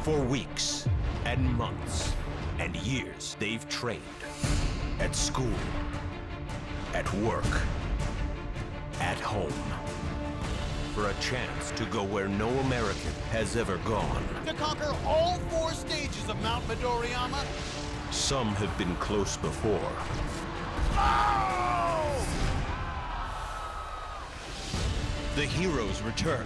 For weeks and months and years, they've trained at school, at work, at home, for a chance to go where no American has ever gone. To conquer all 4 stages of Mount Midoriyama. Some have been close before. Oh! The heroes return,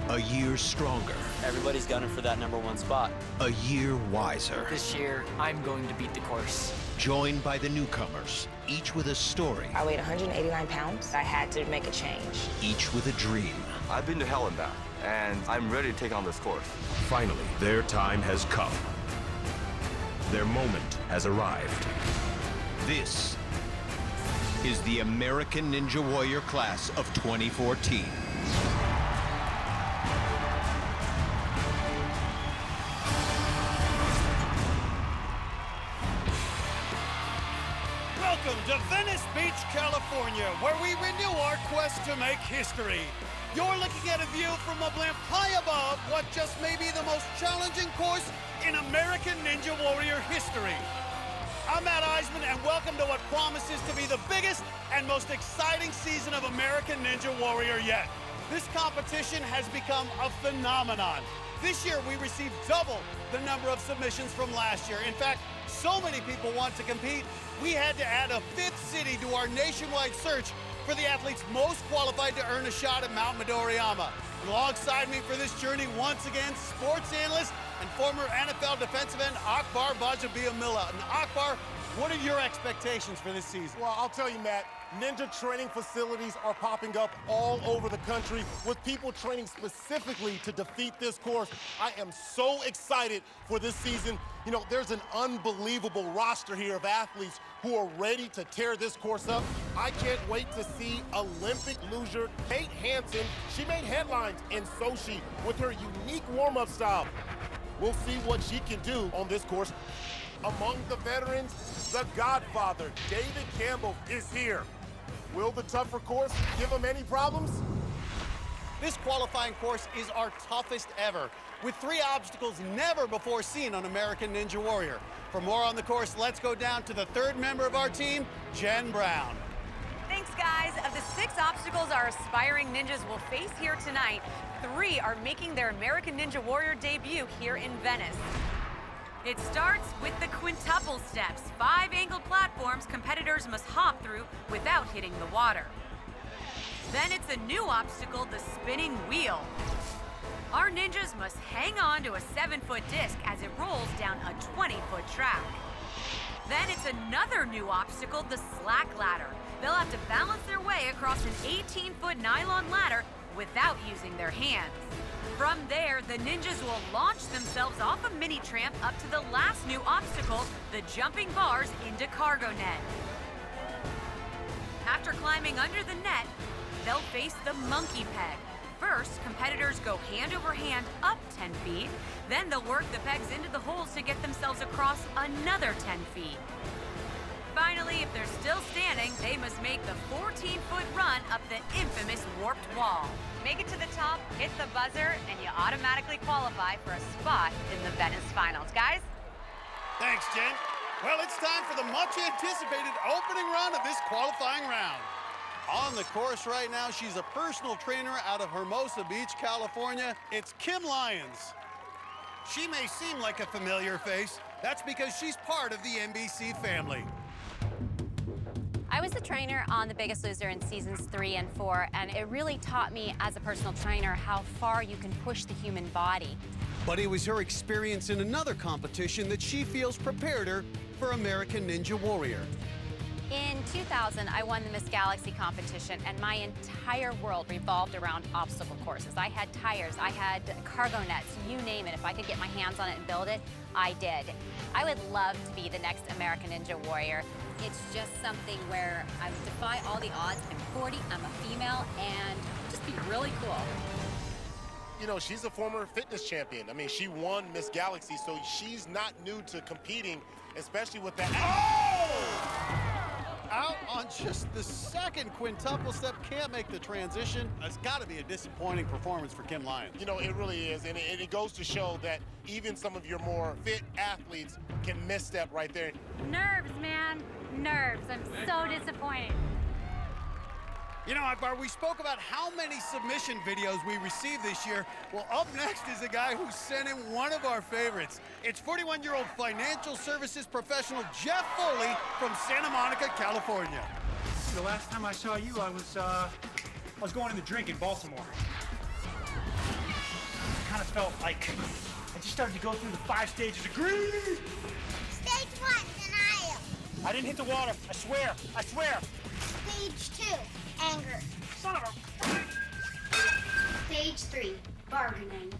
a year stronger, Everybody's gunning for that #1 spot. a year wiser. This year, I'm going to beat the course. Joined by the newcomers, each with a story, I weighed 189 pounds. I had to make a change. each with a dream. I've been to hell and back, and I'm ready to take on this course. Finally, their time has come. Their moment has arrived. This is the American Ninja Warrior class of 2014. Welcome to Venice Beach, California, where we renew our quest to make history. You're looking at a view from a blimp high above what just may be the most challenging course in American Ninja Warrior history. I'm Matt Iseman, and welcome to what promises to be the biggest and most exciting season of American Ninja Warrior yet. This competition has become a phenomenon. This year, we received double the number of submissions from last year. In fact, so many people want to compete, we had to add a 5th city to our nationwide search for the athletes most qualified to earn a shot at Mount Midoriyama. And alongside me for this journey, once again, sports analyst and former NFL defensive end Akbar Gbaja-Biamila. And Akbar, what are your expectations for this season? Well, I'll tell you, Matt, ninja training facilities are popping up all over the country with people training specifically to defeat this course. I am so excited for this season. You know, there's an unbelievable roster here of athletes who are ready to tear this course up. I can't wait to see Olympic loser Kate Hansen. She made headlines in Sochi with her unique warm-up style. We'll see what she can do on this course. Among the veterans, the Godfather, David Campbell, is here. Will the tougher course give him any problems? This qualifying course is our toughest ever, with 3 obstacles never before seen on American Ninja Warrior. For more on the course, let's go down to the 3rd member of our team, Jenn Brown. Thanks, guys. Of the 6 obstacles our aspiring ninjas will face here tonight, 3 are making their American Ninja Warrior debut here in Venice. It starts with the quintuple steps, 5 angled platforms competitors must hop through without hitting the water. Then it's a new obstacle, the spinning wheel. Our ninjas must hang on to a 7-foot disc as it rolls down a 20-foot track. Then it's another new obstacle, the slack ladder. They'll have to balance their way across an 18-foot nylon ladder without using their hands. From there, the ninjas will launch themselves off a mini tramp up to the last new obstacle, the jumping bars into cargo net. After climbing under the net, they'll face the monkey peg. First, competitors go hand over hand up 10 feet, then they'll work the pegs into the holes to get themselves across another 10 feet. Finally, if they're still standing, they must make the 14-foot run up the infamous warped wall. Make it to the top, hit the buzzer, and you automatically qualify for a spot in the Venice finals. Guys? Thanks, Jen. Well, it's time for the much-anticipated opening run of this qualifying round. On the course right now, she's a personal trainer out of Hermosa Beach, California. It's Kim Lyons. She may seem like a familiar face. That's because she's part of the NBC family. I was the trainer on The Biggest Loser in seasons 3 and 4, and it really taught me as a personal trainer how far you can push the human body. But it was her experience in another competition that she feels prepared her for American Ninja Warrior. In 2000, I won the Miss Galaxy competition, and my entire world revolved around obstacle courses. I had tires, I had cargo nets, you name it. If I could get my hands on it and build it, I did. I would love to be the next American Ninja Warrior. It's just something where I would defy all the odds. I'm 40, I'm a female, and just be really cool. You know, she's a former fitness champion. I mean, she won Miss Galaxy, so she's not new to competing, especially with that. Oh! out on just the second quintuple step, can't make the transition. It's got to be a disappointing performance for Kim Lyons. You know, it really is, and it goes to show that even some of your more fit athletes can misstep right there. Nerves, man. Nerves. I'm so disappointed. You know, Akbar, we spoke about how many submission videos we received this year. Well, up next is a guy who sent in one of our favorites. It's 41-year-old financial services professional Jeff Foley from Santa Monica, California. The last time I saw you, I was going to the drink in Baltimore. I kind of felt like I just started to go through the 5 stages of grief. Stage 1, denial. I didn't hit the water. I swear. I swear. Stage 2, anger. Son of a... Stage 3, bargaining.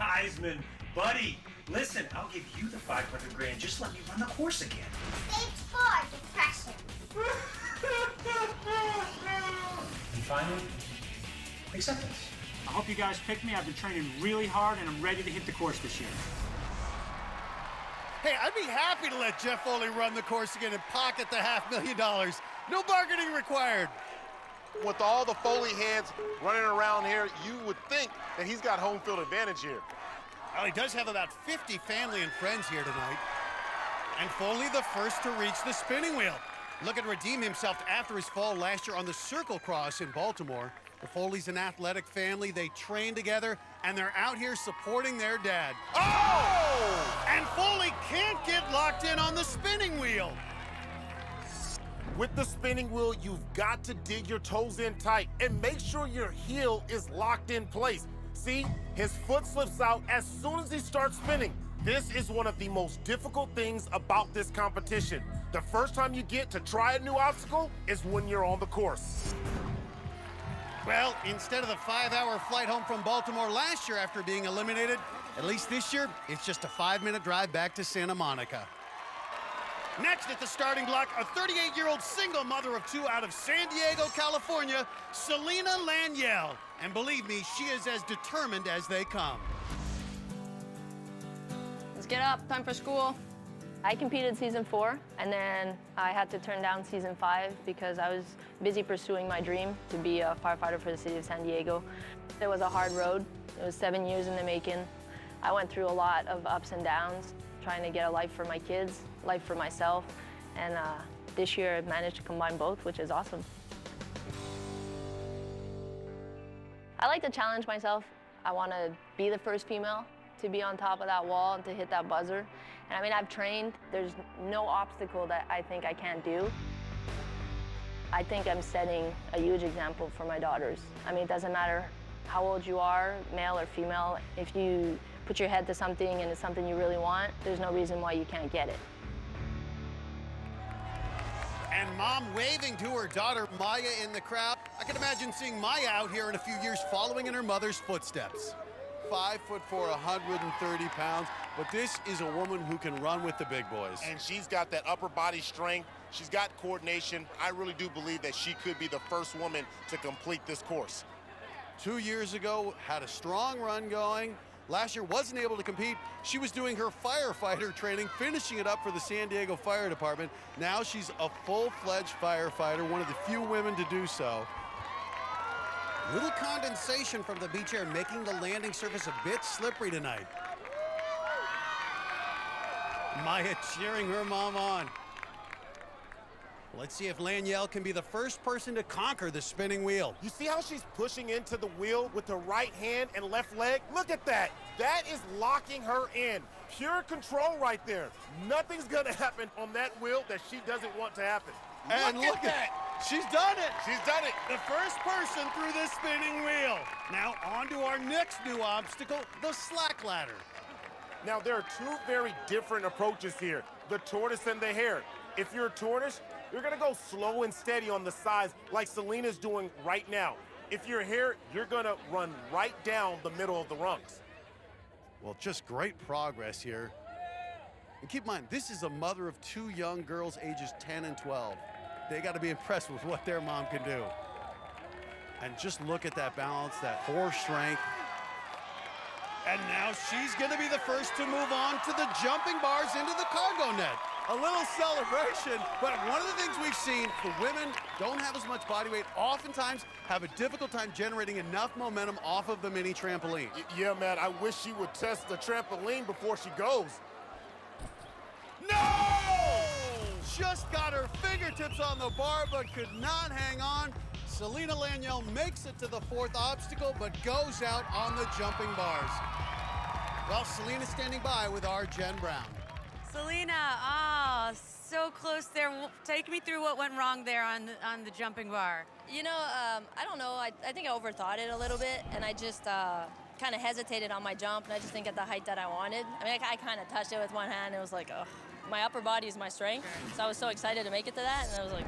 Iseman, buddy, listen, I'll give you the 500 grand. Just let me run the course again. Stage 4, depression. And finally, acceptance. I hope you guys pick me. I've been training really hard, and I'm ready to hit the course this year. Hey, I'd be happy to let Jeff Foley run the course again and pocket the $500,000. No bargaining required. With all the Foley heads running around here, you would think that he's got home field advantage here. Well, he does have about 50 family and friends here tonight. And Foley the first to reach the spinning wheel. Looking to redeem himself after his fall last year on the Circle Cross in Baltimore. The Foley's an athletic family. They train together, and they're out here supporting their dad. Oh! And Foley can't get locked in on the spinning wheel. With the spinning wheel, you've got to dig your toes in tight and make sure your heel is locked in place. See, his foot slips out as soon as he starts spinning. This is one of the most difficult things about this competition. The first time you get to try a new obstacle is when you're on the course. Well, instead of the 5-hour flight home from Baltimore last year after being eliminated, at least this year, it's just a 5-minute drive back to Santa Monica. Next at the starting block, a 38-year-old single mother of 2 out of San Diego, California, Selena Laniel. And believe me, she is as determined as they come. Let's get up, time for school. I competed season 4, and then I had to turn down season 5 because I was busy pursuing my dream to be a firefighter for the city of San Diego. It was a hard road. It was 7 years in the making. I went through a lot of ups and downs, trying to get a life for my kids, life for myself, and this year I've managed to combine both, which is awesome. I like to challenge myself. I want to be the first female to be on top of that wall and to hit that buzzer. And I mean, I've trained. There's no obstacle that I think I can't do. I think I'm setting a huge example for my daughters. I mean, it doesn't matter how old you are, male or female. If you put your head to something and it's something you really want, there's no reason why you can't get it. And mom waving to her daughter Maya in the crowd. I can imagine seeing Maya out here in a few years following in her mother's footsteps. 5'4", 130 pounds, but this is a woman who can run with the big boys. And she's got that upper body strength. She's got coordination. I really do believe that she could be the first woman to complete this course. 2 years ago, had a strong run going. Last year wasn't able to compete. She was doing her firefighter training, finishing it up for the San Diego Fire Department. Now she's a full-fledged firefighter, one of the few women to do so. Little condensation from the beach air, making the landing surface a bit slippery tonight. Maya cheering her mom on. Let's see if Laniel can be the first person to conquer the spinning wheel. You see how she's pushing into the wheel with the right hand and left leg? Look at that. That is locking her in. Pure control right there. Nothing's gonna happen on that wheel that she doesn't want to happen. And look at that. She's done it. She's done it. The first person through this spinning wheel. Now on to our next new obstacle, the slack ladder. Now there are 2 very different approaches here. The tortoise and the hare. If you're a tortoise, you're gonna go slow and steady on the sides like Selena's doing right now. If you're a hare, you're gonna run right down the middle of the rungs. Well, just great progress here. And keep in mind, this is a mother of 2 young girls ages 10 and 12. They got to be impressed with what their mom can do. And just look at that balance, that core strength. And now she's going to be the first to move on to the jumping bars into the cargo net. A little celebration, but one of the things we've seen, the women don't have as much body weight, oftentimes have a difficult time generating enough momentum off of the mini trampoline. Yeah, man, I wish she would test the trampoline before she goes. No! Just got her fingertips on the bar, but could not hang on. Selena Laniel makes it to the fourth obstacle, but goes out on the jumping bars. Well, Selena's standing by with our Jenn Brown. Selena, so close there. Take me through what went wrong there on the jumping bar. You know, I don't know. I think I overthought it a little bit, and I just kind of hesitated on my jump, and I just didn't get the height that I wanted. I mean, I kind of touched it with one hand. It was like, ugh. My upper body is my strength, so I was so excited to make it to that, and I was like,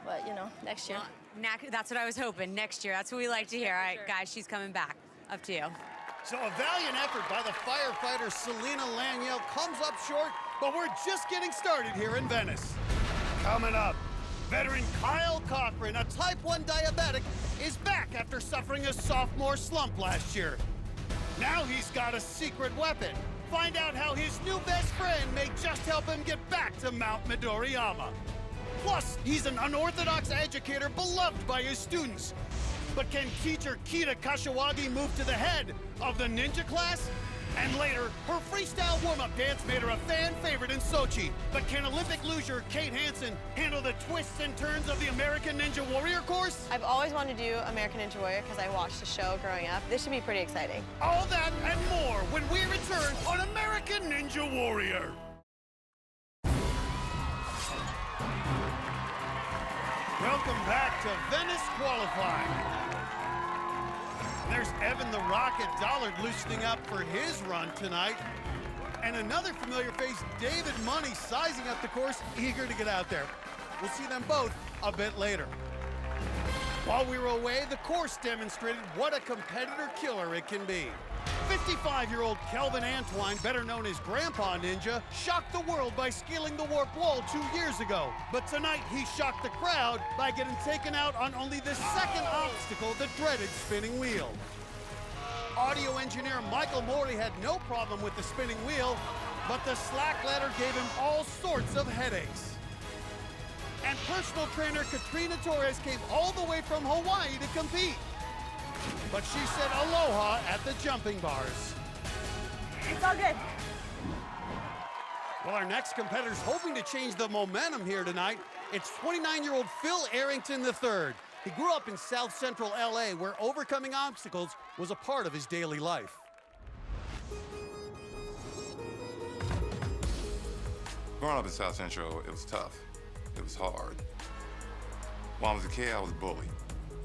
but, you know, next year. Well, that's what I was hoping. Next year. That's what we like to hear. All right, guys, she's coming back. Up to you. So a valiant effort by the firefighter Selena Laniel comes up short, but we're just getting started here in Venice. Coming up, veteran Kyle Cochran, a type 1 diabetic, is back after suffering a sophomore slump last year. Now he's got a secret weapon. Find out how his new best friend may just help him get back to Mount Midoriyama. Plus, he's an unorthodox educator beloved by his students. But can teacher Kita Kashiwagi move to the head of the ninja class? And later, her freestyle warm-up dance made her a fan favorite in Sochi. But can Olympic loser Kate Hansen handle the twists and turns of the American Ninja Warrior course? I've always wanted to do American Ninja Warrior because I watched the show growing up. This should be pretty exciting. All that and more when we return on American Ninja Warrior. Welcome back to Venice qualifying. There's Evan the Rocket Dollard loosening up for his run tonight. And another familiar face, David Money, sizing up the course, eager to get out there. We'll see them both a bit later. While we were away, the course demonstrated what a competitor killer it can be. 55-year-old Kelvin Antwine, better known as Grandpa Ninja, shocked the world by scaling the warp wall 2 years ago. But tonight, he shocked the crowd by getting taken out on only the second obstacle, the dreaded spinning wheel. Audio engineer Michael Morley had no problem with the spinning wheel, but the slack ladder gave him all sorts of headaches. And personal trainer Katrina Torres came all the way from Hawaii to compete. But she said aloha at the jumping bars. It's all good. Well, our next competitor's hoping to change the momentum here tonight. It's 29-year-old Phil Arrington III. He grew up in South Central LA, where overcoming obstacles was a part of his daily life. Growing up in South Central, it was tough. It was hard. When I was a kid, I was bullied.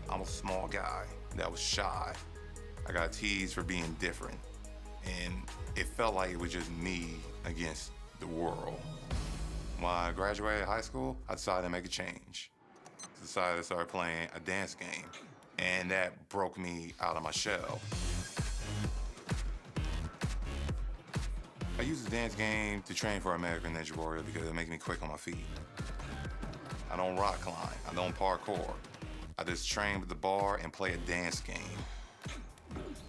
I'm a small guy that was shy. I got teased for being different. And it felt like it was just me against the world. When I graduated high school, I decided to make a change. I decided to start playing a dance game. And that broke me out of my shell. I use the dance game to train for American Ninja Warrior because it makes me quick on my feet. I don't rock climb, I don't parkour. I just train with the bar and play a dance game.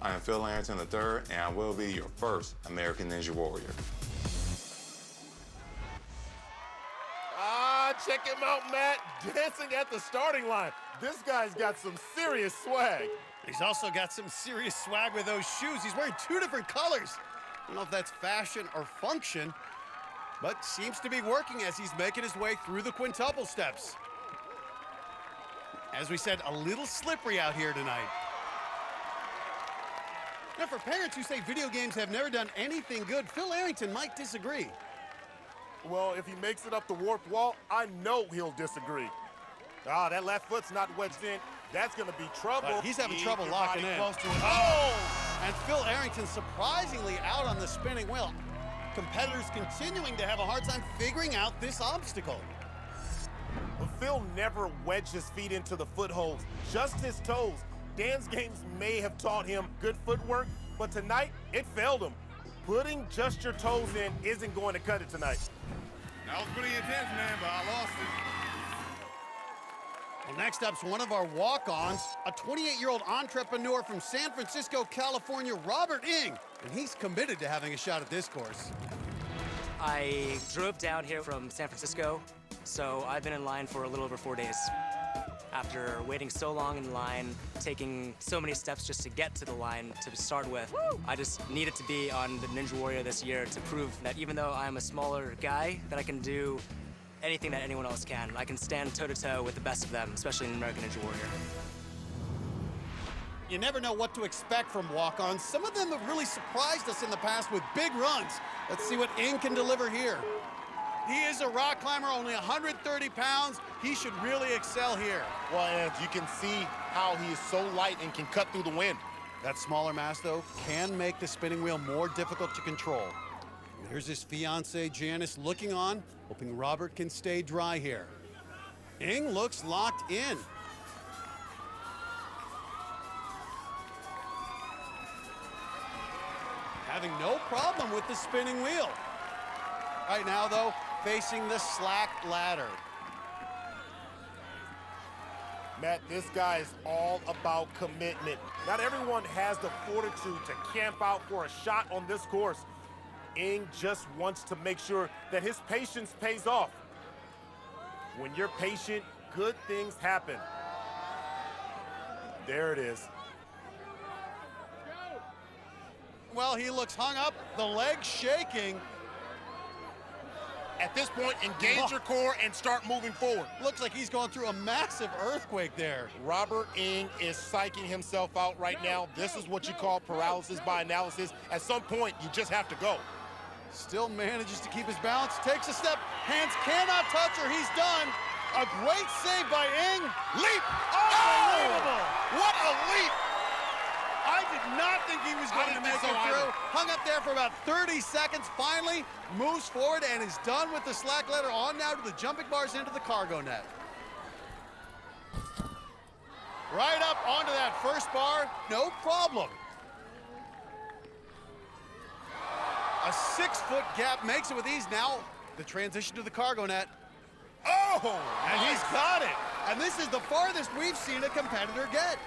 I am Phil Arrington III, and I will be your first American Ninja Warrior. Check him out, Matt, dancing at the starting line. This guy's got some serious swag. He's also got some serious swag with those shoes. He's wearing 2 different colors. I don't know if that's fashion or function, but seems to be working as he's making his way through the quintuple steps. As we said, a little slippery out here tonight. Now, for parents who say video games have never done anything good, Phil Arrington might disagree. Well, if he makes it up the warp wall, I know he'll disagree. That left foot's not wedged in. That's going to be trouble. But he's having trouble locking in. Close to it. Oh! And Phil Arrington surprisingly out on the spinning wheel. Competitors continuing to have a hard time figuring out this obstacle. But Phil never wedged his feet into the footholds, just his toes. Dan's games may have taught him good footwork, but tonight it failed him. Putting just your toes in isn't going to cut it tonight. That was pretty intense, man, but I lost it. Well, next up's one of our walk-ons, a 28-year-old entrepreneur from San Francisco, California, Robert Ng, and he's committed to having a shot at this course. I drove down here from San Francisco, so I've been in line for a little over 4 days. After waiting so long in line, taking so many steps just to get to the line to start with, I just needed to be on the Ninja Warrior this year to prove that even though I'm a smaller guy, that I can do anything that anyone else can. I can stand toe-to-toe with the best of them, especially in American Ninja Warrior. You never know what to expect from walk-ons. Some of them have really surprised us in the past with big runs. Let's see what Ng can deliver here. He is a rock climber, only 130 pounds. He should really excel here. Well, and you can see how he is so light and can cut through the wind. That smaller mass, though, can make the spinning wheel more difficult to control. And here's his fiancée, Janice, looking on, hoping Robert can stay dry here. Ng looks locked in. Having no problem with the spinning wheel. Right now, though, facing the slack ladder. Matt, this guy is all about commitment. Not everyone has the fortitude to camp out for a shot on this course. Ng just wants to make sure that his patience pays off. When you're patient, good things happen. There it is. Well, he looks hung up, the legs shaking. At this point, engage your core and start moving forward. Looks like he's going through a massive earthquake there. Robert Ng is psyching himself out right now. This is what you call paralysis by analysis. At some point, you just have to go. Still manages to keep his balance, takes a step, hands cannot touch her, he's done. A great save by Ng. Leap! Unbelievable! What a leap! I did not think he was going to make it through. Hung up there for about 30 seconds, finally moves forward and is done with the slack ladder. On now to the jumping bars into the cargo net. Right up onto that first bar, no problem. A 6-foot gap makes it with ease. Now the transition to the cargo net. Oh! And he's got it. And this is the farthest we've seen a competitor get.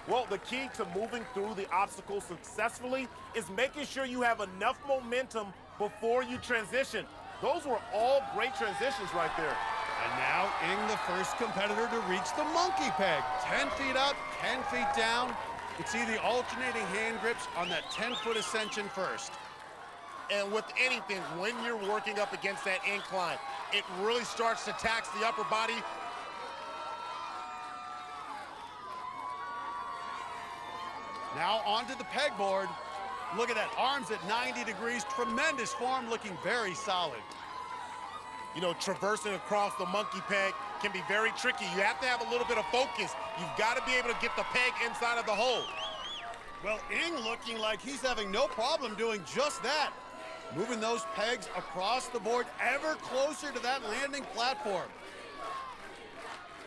Well, the key to moving through the obstacles successfully is making sure you have enough momentum before you transition. Those were all great transitions right there. And now Ng, the first competitor to reach the monkey peg. 10 feet up, 10 feet down. You can see the alternating hand grips on that 10-foot ascension first. And with anything, when you're working up against that incline, it really starts to tax the upper body. Now onto the pegboard. Look at that, arms at 90 degrees, tremendous form, looking very solid. You know, traversing across the monkey peg can be very tricky. You have to have a little bit of focus. You've got to be able to get the peg inside of the hole. Well, Ng looking like he's having no problem doing just that. Moving those pegs across the board ever closer to that landing platform.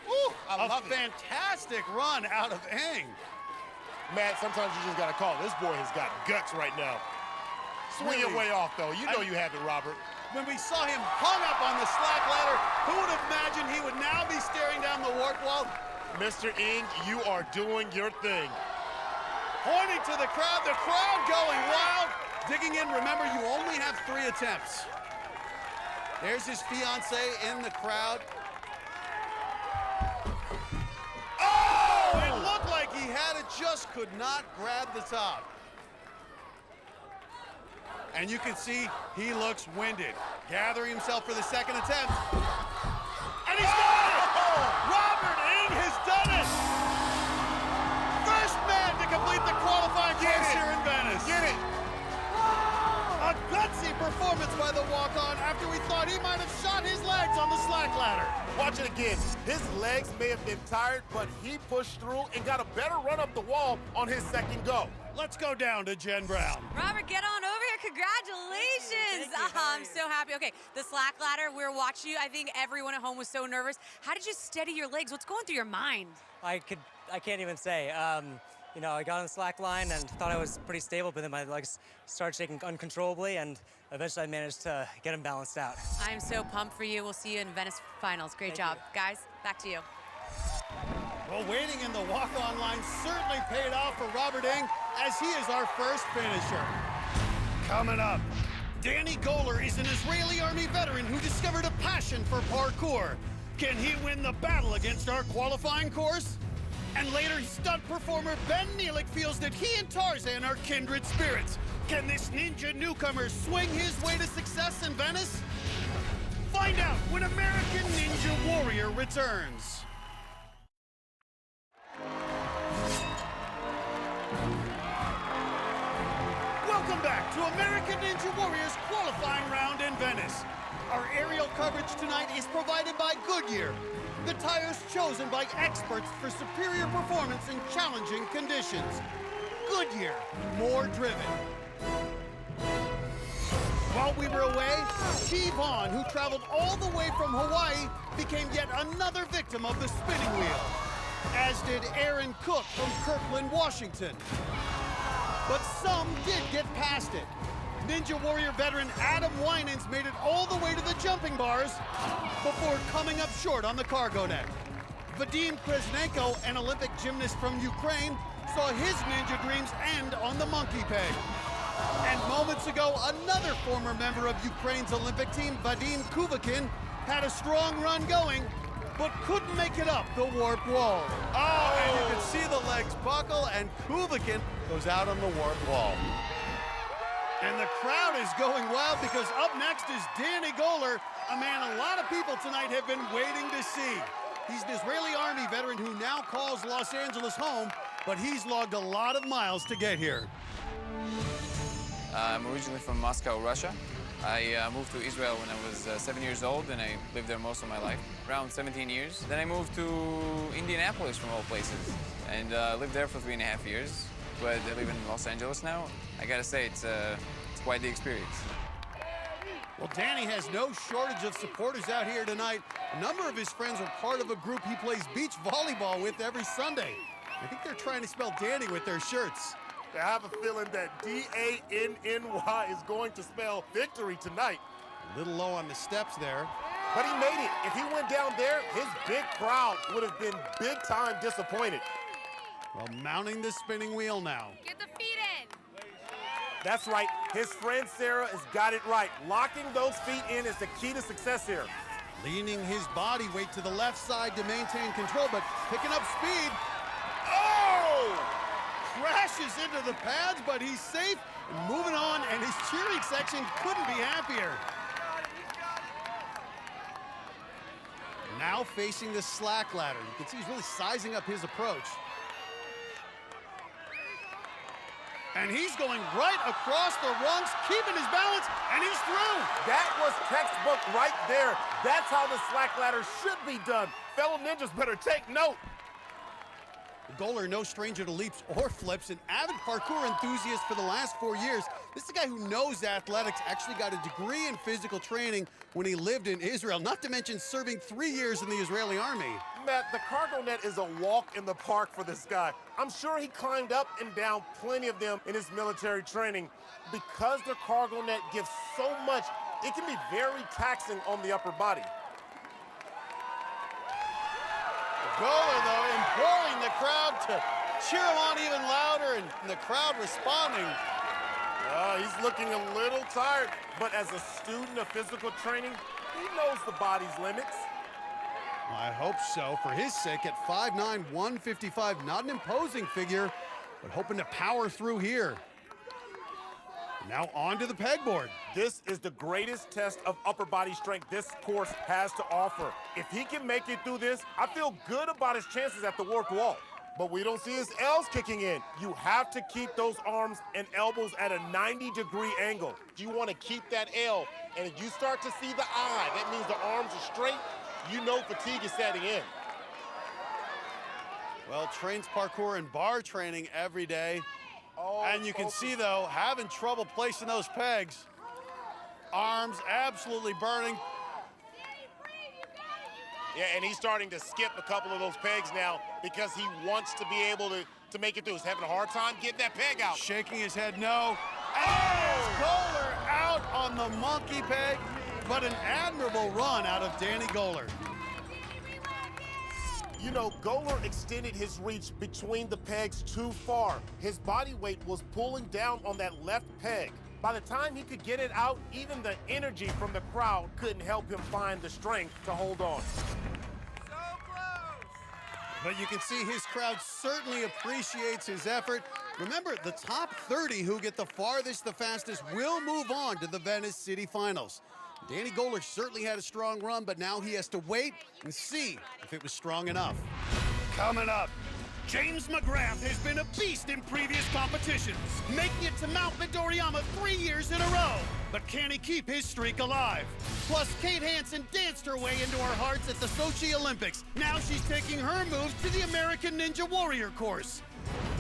Ooh, a fantastic run out of Ng. Matt, sometimes you just got to call. This boy has got guts right now. Swing your way off, though. You know you have it, Robert. When we saw him hung up on the slack ladder, who would have imagined he would now be staring down the warp wall? Mr. Ng, you are doing your thing. Pointing to the crowd going wild. Digging in, remember, you only have 3 attempts. There's his fiancée in the crowd. Oh! It looked like he had it, just could not grab the top. And you can see he looks winded. Gathering himself for the second attempt. And he's got it! Robert Ng has done it! First man to complete the qualifying course here in Venice. Get it! A gutsy performance by the walk-on after we thought he might have shot his legs on the slack ladder. Watch it again. His legs may have been tired, but he pushed through and got a better run up the wall on his second go. Let's go down to Jenn Brown. Robert, get on over here. Congratulations. Thank you. I'm so happy. Okay, the slack ladder, we were watching you. I think everyone at home was so nervous. How did you steady your legs? What's going through your mind? I can't even say. You know, I got on the slack line and thought I was pretty stable, but then my legs started shaking uncontrollably, and eventually I managed to get them balanced out. I'm so pumped for you. We'll see you in Venice finals. Great job. Guys, back to you. Well, waiting in the walk-on line certainly paid off for Robert Ng, as he is our first finisher. Coming up, Danny Goler is an Israeli Army veteran who discovered a passion for parkour. Can he win the battle against our qualifying course? And later, stunt performer Ben Nealick feels that he and Tarzan are kindred spirits. Can this ninja newcomer swing his way to success in Venice? Find out when American Ninja Warrior returns. Welcome back to American Ninja Warrior's qualifying round in Venice. Our aerial coverage tonight is provided by Goodyear, the tires chosen by experts for superior performance in challenging conditions. Goodyear, more driven. While we were away, T. Vaughn, who traveled all the way from Hawaii, became yet another victim of the spinning wheel, as did Aaron Cook from Kirkland, Washington. But some did get past it. Ninja Warrior veteran Adam Winans made it all the way to the jumping bars before coming up short on the cargo net. Vadim Kresnenko, an Olympic gymnast from Ukraine, saw his ninja dreams end on the monkey peg. And moments ago, another former member of Ukraine's Olympic team, Vadim Kuvakin, had a strong run going, but couldn't make it up the warped wall. Oh, and you can see the legs buckle, and Kuvakin goes out on the warped wall. And the crowd is going wild because up next is Danny Goler, a man a lot of people tonight have been waiting to see. He's an Israeli Army veteran who now calls Los Angeles home, but he's logged a lot of miles to get here. I'm originally from Moscow, Russia. I moved to Israel when I was 7 years old, and I lived there most of my life, around 17 years. Then I moved to Indianapolis, from all places, and lived there for 3.5 years. But I live in Los Angeles now. I gotta say, it's quite the experience. Well, Danny has no shortage of supporters out here tonight. A number of his friends are part of a group he plays beach volleyball with every Sunday. I think they're trying to spell Danny with their shirts. I have a feeling that D-A-N-N-Y is going to spell victory tonight. A little low on the steps there. But he made it. If he went down there, his big crowd would have been big time disappointed. Well, mounting the spinning wheel now. Get the feet in. That's right. His friend Sarah has got it right. Locking those feet in is the key to success here. Leaning his body weight to the left side to maintain control, but picking up speed. Oh! Crashes into the pads, but he's safe and moving on, and his cheering section couldn't be happier. Now facing the slack ladder. You can see he's really sizing up his approach. And he's going right across the rungs, keeping his balance, and he's through. That was textbook right there. That's how the slack ladder should be done. Fellow ninjas better take note. Goler, no stranger to leaps or flips, an avid parkour enthusiast for the last 4 years. This is a guy who knows athletics, actually got a degree in physical training when he lived in Israel, not to mention serving 3 years in the Israeli Army. Matt, the cargo net is a walk in the park for this guy. I'm sure he climbed up and down plenty of them in his military training. Because the cargo net gives so much, it can be very taxing on the upper body. Goler, though, imploring the crowd to cheer him on even louder, and the crowd responding. He's looking a little tired, but as a student of physical training, he knows the body's limits. Well, I hope so, for his sake, at 5'9", 155, not an imposing figure, but hoping to power through here. Now on to the pegboard. This is the greatest test of upper body strength this course has to offer. If he can make it through this, I feel good about his chances at the warped wall. But we don't see his L's kicking in. You have to keep those arms and elbows at a 90-degree angle. You want to keep that L, and if you start to see the I, that means the arms are straight, you know fatigue is setting in. Well, trains parkour and bar training every day. And you can see, though, having trouble placing those pegs. Arms absolutely burning. Yeah, and he's starting to skip a couple of those pegs now because he wants to be able to make it through. He's having a hard time getting that peg out. Shaking his head no. And Goler out on the monkey peg, but an admirable run out of Danny Goler. You know, Goler extended his reach between the pegs too far. His body weight was pulling down on that left peg. By the time he could get it out, even the energy from the crowd couldn't help him find the strength to hold on. But you can see his crowd certainly appreciates his effort. Remember, the top 30 who get the farthest, the fastest will move on to the Venice City Finals. Danny Golich certainly had a strong run, but now he has to wait and see if it was strong enough. Coming up, James McGrath has been a beast in previous competitions, making it to Mount Midoriyama 3 years in a row. But can he keep his streak alive? Plus, Kate Hansen danced her way into our hearts at the Sochi Olympics. Now she's taking her moves to the American Ninja Warrior course.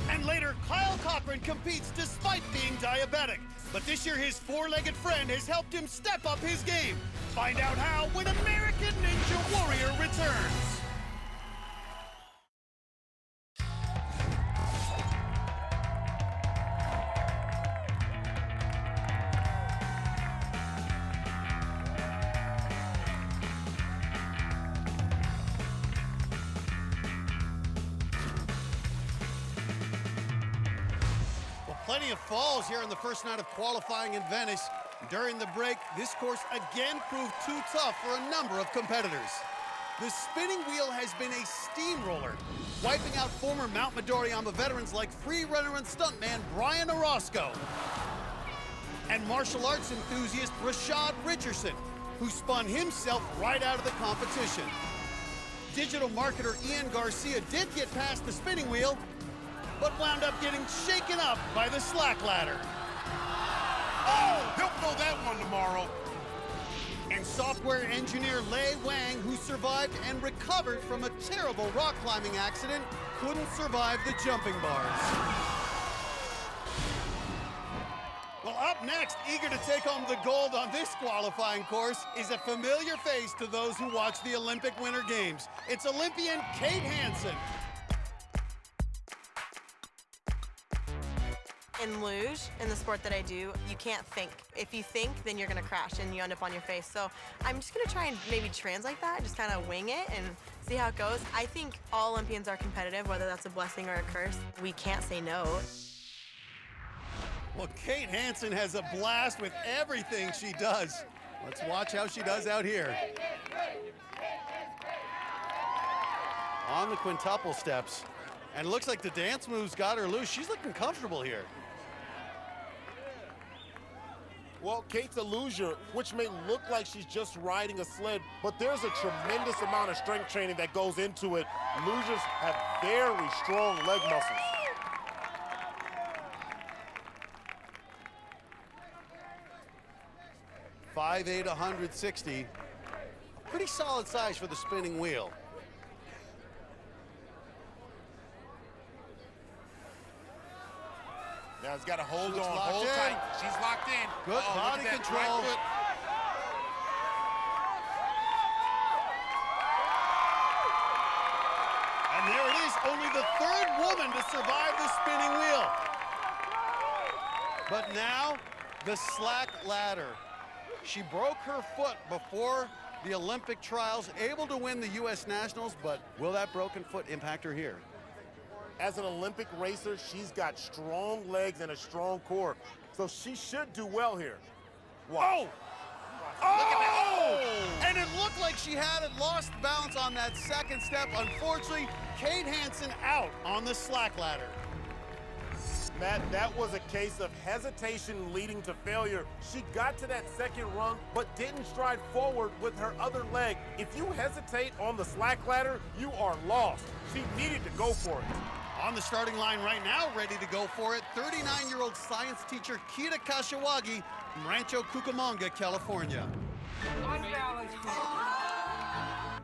And later, Kyle Cochran competes despite being diabetic. But this year, his four-legged friend has helped him step up his game. Find out how when American Ninja Warrior returns. Plenty of falls here on the first night of qualifying in Venice. During the break, this course again proved too tough for a number of competitors. The spinning wheel has been a steamroller, wiping out former Mount Midoriyama veterans like free runner and stuntman Brian Orozco and martial arts enthusiast Rashad Richardson, who spun himself right out of the competition. Digital marketer Ian Garcia did get past the spinning wheel, but wound up getting shaken up by the slack ladder. Oh, he'll throw that one tomorrow. And software engineer Lei Wang, who survived and recovered from a terrible rock climbing accident, couldn't survive the jumping bars. Well, up next, eager to take home the gold on this qualifying course, is a familiar face to those who watch the Olympic Winter Games. It's Olympian Kate Hansen. In luge, in the sport that I do, you can't think. If you think, then you're gonna crash and you end up on your face. So I'm just gonna try and maybe translate that, just kind of wing it and see how it goes. I think all Olympians are competitive, whether that's a blessing or a curse. We can't say no. Well, Kate Hansen has a blast with everything she does. Let's watch how she does out here. On the quintuple steps. And it looks like the dance moves got her loose. She's looking comfortable here. Well, Kate's a loser, which may look like she's just riding a sled, but there's a tremendous amount of strength training that goes into it. Losers have very strong leg muscles. .58, 160. Pretty solid size for the spinning wheel. Now it's got to hold on, locked hold in. tight. She's locked in. Good body control. Right foot. And there it is, only the third woman to survive the spinning wheel. But now, the slack ladder. She broke her foot before the Olympic trials, able to win the U.S. Nationals, but will that broken foot impact her here? As an Olympic racer, she's got strong legs and a strong core, so she should do well here. Whoa! Oh! And it looked like she had lost balance on that second step. Unfortunately, Kate Hansen out on the slack ladder. Matt, that was a case of hesitation leading to failure. She got to that second rung, but didn't stride forward with her other leg. If you hesitate on the slack ladder, you are lost. She needed to go for it. On the starting line right now, ready to go for it, 39-year-old science teacher Kita Kashiwagi from Rancho Cucamonga, California.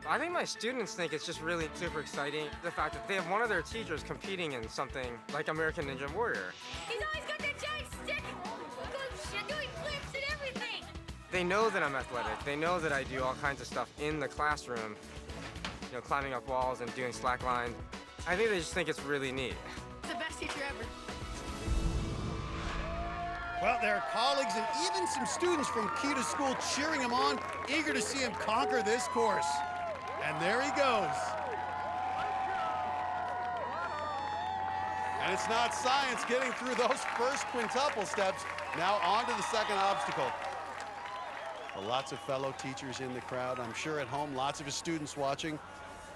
I think my students think it's just really super exciting, the fact that they have one of their teachers competing in something like American Ninja Warrior. He's always got that giant stick, doing flips and everything. They know that I'm athletic. They know that I do all kinds of stuff in the classroom, you know, climbing up walls and doing slackline. I think they just think it's really neat. It's the best teacher ever. Well, there are colleagues and even some students from Kita School cheering him on, eager to see him conquer this course. And there he goes. And it's not science getting through those first quintuple steps. Now on to the second obstacle. Well, lots of fellow teachers in the crowd. I'm sure at home, lots of his students watching.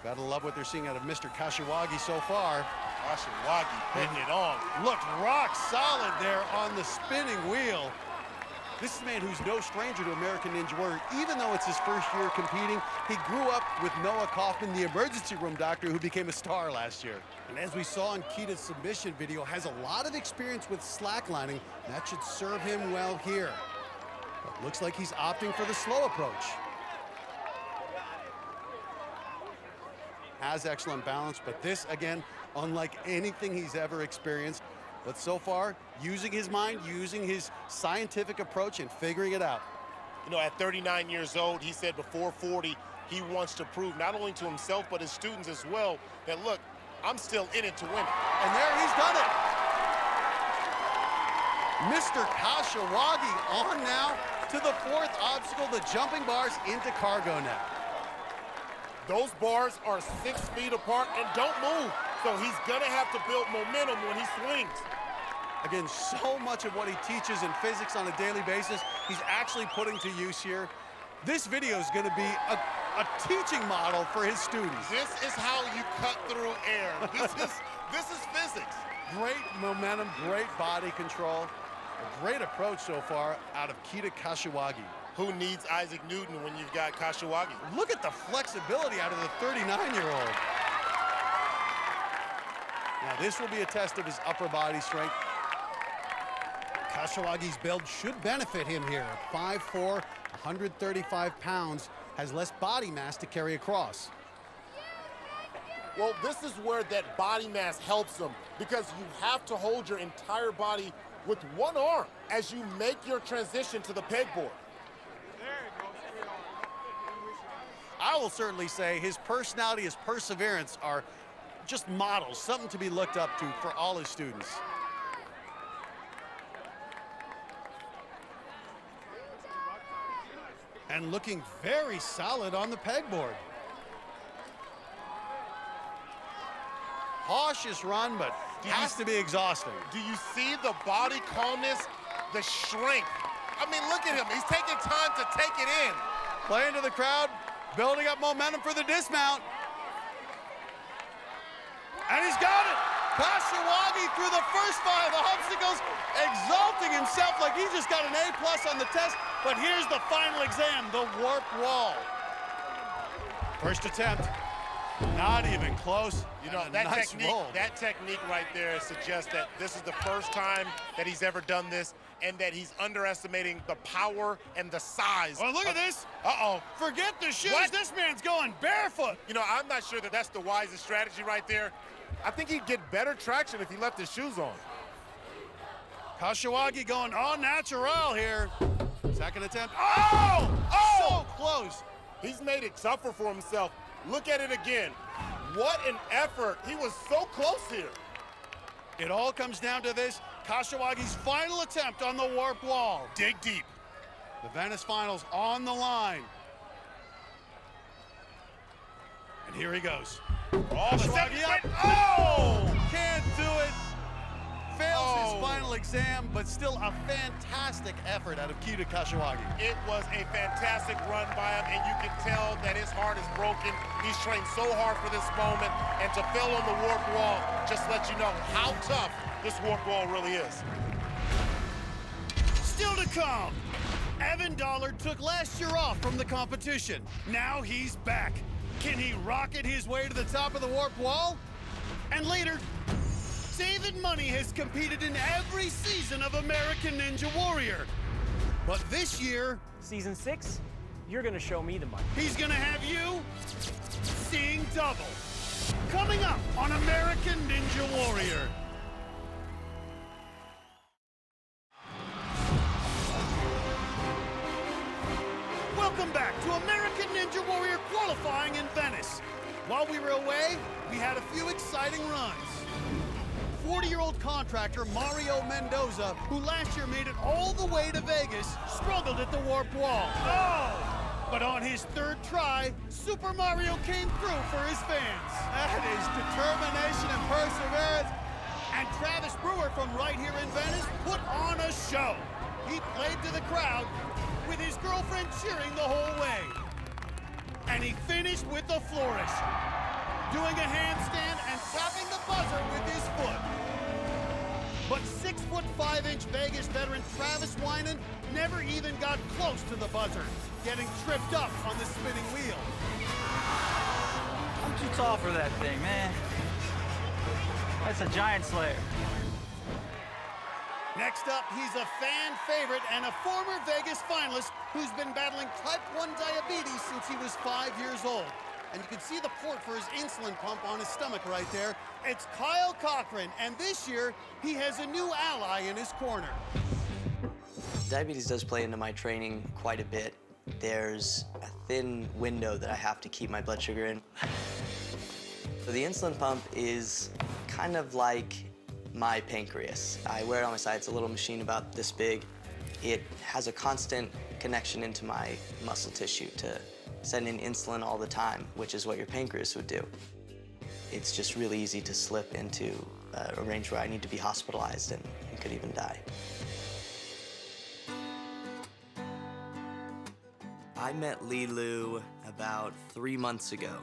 Gotta love what they're seeing out of Mr. Kashiwagi so far. Kashiwagi hitting it on. Looked rock solid there on the spinning wheel. This is a man who's no stranger to American Ninja Warrior. Even though it's his first year competing, he grew up with Noah Kaufman, the emergency room doctor who became a star last year. And as we saw in Kita's submission video, has a lot of experience with slacklining. That should serve him well here. But looks like he's opting for the slow approach. Has excellent balance, but this, again, unlike anything he's ever experienced. But so far, using his mind, using his scientific approach and figuring it out. You know, at 39 years old, he said before 40, he wants to prove not only to himself, but his students as well, that look, I'm still in it to win it. And there he's done it. Mr. Kashiwagi on now to the fourth obstacle, the jumping bars into cargo net. Those bars are 6 feet apart and don't move. So he's gonna have to build momentum when he swings. Again, so much of what he teaches in physics on a daily basis, he's actually putting to use here. This video is gonna be a teaching model for his students. This is how you cut through air. This is physics. Great momentum, great body control. A great approach so far out of Kita Kashiwagi. Who needs Isaac Newton when you've got Kashiwagi? Look at the flexibility out of the 39-year-old. Now this will be a test of his upper body strength. Kashiwagi's build should benefit him here. 5'4", 135 pounds, has less body mass to carry across. Well, this is where that body mass helps him, because you have to hold your entire body with one arm as you make your transition to the pegboard. I will certainly say his personality, his perseverance are just models, something to be looked up to for all his students. And looking very solid on the pegboard. Cautious run, but has to be exhausting. Do you see the body calmness, the strength? I mean, look at him. He's taking time to take it in. Playing to the crowd, building up momentum for the dismount. And he's got it! Kashiwagi through the first 5 obstacles, exalting himself like he just got an A+ on the test. But here's the final exam, the warp wall. First attempt, not even close. You know, that technique right there suggests that this is the first time that he's ever done this, and that he's underestimating the power and the size. Oh, look at this. Uh-oh. Forget the shoes. What? This man's going barefoot. You know, I'm not sure that that's the wisest strategy right there. I think he'd get better traction if he left his shoes on. Kashiwagi going au natural here. Second attempt. Oh! So close. He's made it tougher for himself. Look at it again. What an effort. He was so close here. It all comes down to this. Kashiwagi's final attempt on the warp wall. Dig deep. The Venice finals on the line. And here he goes. Kashiwagi up. Oh! Can't do it. Fails his final exam, but still a fantastic effort out of Kita Kashiwagi. It was a fantastic run by him, and you can tell that his heart is broken. He's trained so hard for this moment, and to fail on the warp wall just lets you know how tough this warp wall really is. Still to come, Evan Dollard took last year off from the competition. Now he's back. Can he rocket his way to the top of the warp wall? And later, David Money has competed in every season of American Ninja Warrior. But this year, Season 6, you're gonna show me the money. he's gonna have you seeing double. Coming up on American Ninja Warrior. Welcome back to American Ninja Warrior qualifying in Venice. While we were away, we had a few exciting runs. 40-year-old contractor Mario Mendoza, who last year made it all the way to Vegas, struggled at the warp wall. Oh! But on his third try, Super Mario came through for his fans. That is determination and perseverance. And Travis Brewer from right here in Venice put on a show. He played to the crowd with his girlfriend cheering the whole way. And he finished with a flourish, doing a handstand and tapping the buzzer with his foot. But 6'5" Vegas veteran Travis Winan never even got close to the buzzer, getting tripped up on the spinning wheel. I'm too tall for that thing, man. That's a giant slayer. Next up, he's a fan favorite and a former Vegas finalist who's been battling type 1 diabetes since he was 5 years old. And you can see the port for his insulin pump on his stomach right there. It's Kyle Cochran, and this year, he has a new ally in his corner. Diabetes does play into my training quite a bit. There's a thin window that I have to keep my blood sugar in. So the insulin pump is kind of like my pancreas. I wear it on my side. It's a little machine about this big. It has a constant connection into my muscle tissue to send in insulin all the time, which is what your pancreas would do. It's just really easy to slip into a range where I need to be hospitalized and could even die. I met Lilu about 3 months ago.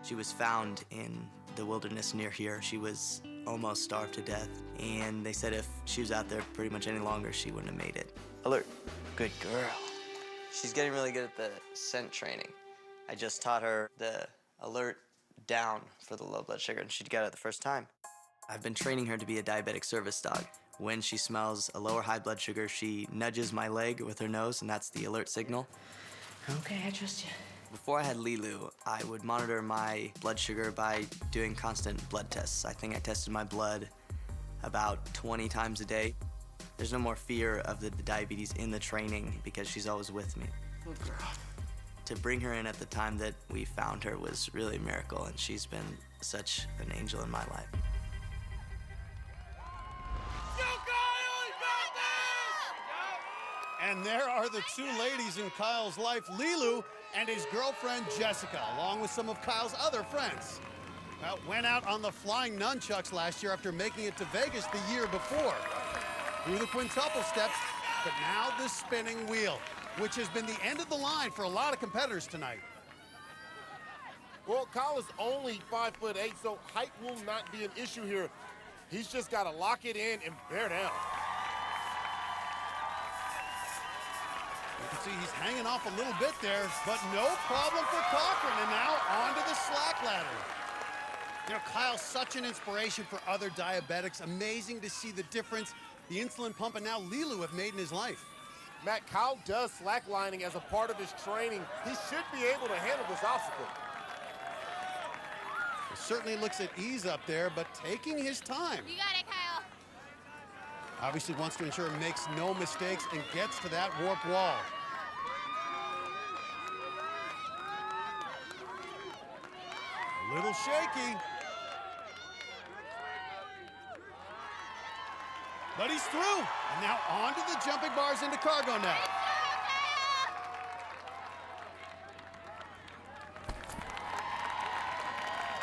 She was found in the wilderness near here. She was almost starved to death, and they said if she was out there pretty much any longer, she wouldn't have made it. Alert. Good girl. She's getting really good at the scent training. I just taught her the alert down for the low blood sugar, and she'd get it the first time. I've been training her to be a diabetic service dog. When she smells a low or high blood sugar, she nudges my leg with her nose, and that's the alert signal. Okay, I trust you. Before I had Lilu, I would monitor my blood sugar by doing constant blood tests. I think I tested my blood about 20 times a day. There's no more fear of the diabetes in the training because she's always with me. Good girl. To bring her in at the time that we found her was really a miracle, and she's been such an angel in my life. And there are the two ladies in Kyle's life, Lilu and his girlfriend, Jessica, along with some of Kyle's other friends. Well, went out on the flying nunchucks last year after making it to Vegas the year before. Through the quintuple steps, but now the spinning wheel, which has been the end of the line for a lot of competitors tonight. Well, Kyle is only 5'8", so height will not be an issue here. He's just got to lock it in and bear down. You can see he's hanging off a little bit there, but no problem for Cochran, and now onto the slack ladder. You know, Kyle's such an inspiration for other diabetics. Amazing to see the difference the insulin pump and now Lilu have made in his life. Matt, Kyle does slacklining as a part of his training. He should be able to handle this obstacle. It certainly looks at ease up there, but taking his time. You got it, Kyle. Obviously wants to ensure he makes no mistakes and gets to that warp wall. A little shaky. But he's through. And now onto the jumping bars into cargo net.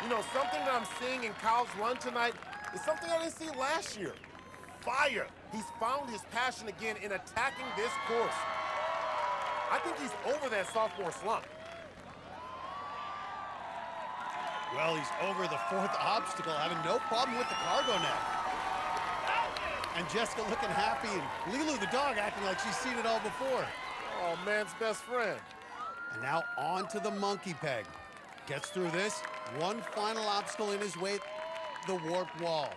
You know, something that I'm seeing in Kyle's run tonight is something I didn't see last year. Fire. He's found his passion again in attacking this course. I think he's over that sophomore slump. Well, he's over the fourth obstacle, having no problem with the cargo net. And Jessica looking happy, and Lilu the dog acting like she's seen it all before. Oh, man's best friend. And now on to the monkey peg. Gets through this. One final obstacle in his way, the warped wall.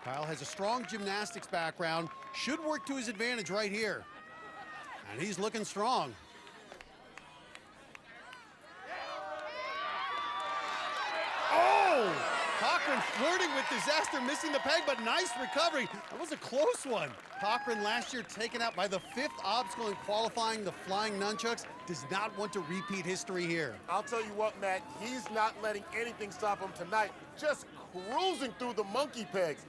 Kyle has a strong gymnastics background. Should work to his advantage right here. And he's looking strong. Oh! Cochran flirting with disaster, missing the peg, but nice recovery. That was a close one. Cochran last year taken out by the fifth obstacle in qualifying, the flying nunchucks, does not want to repeat history here. I'll tell you what, Matt, he's not letting anything stop him tonight. Just cruising through the monkey pegs.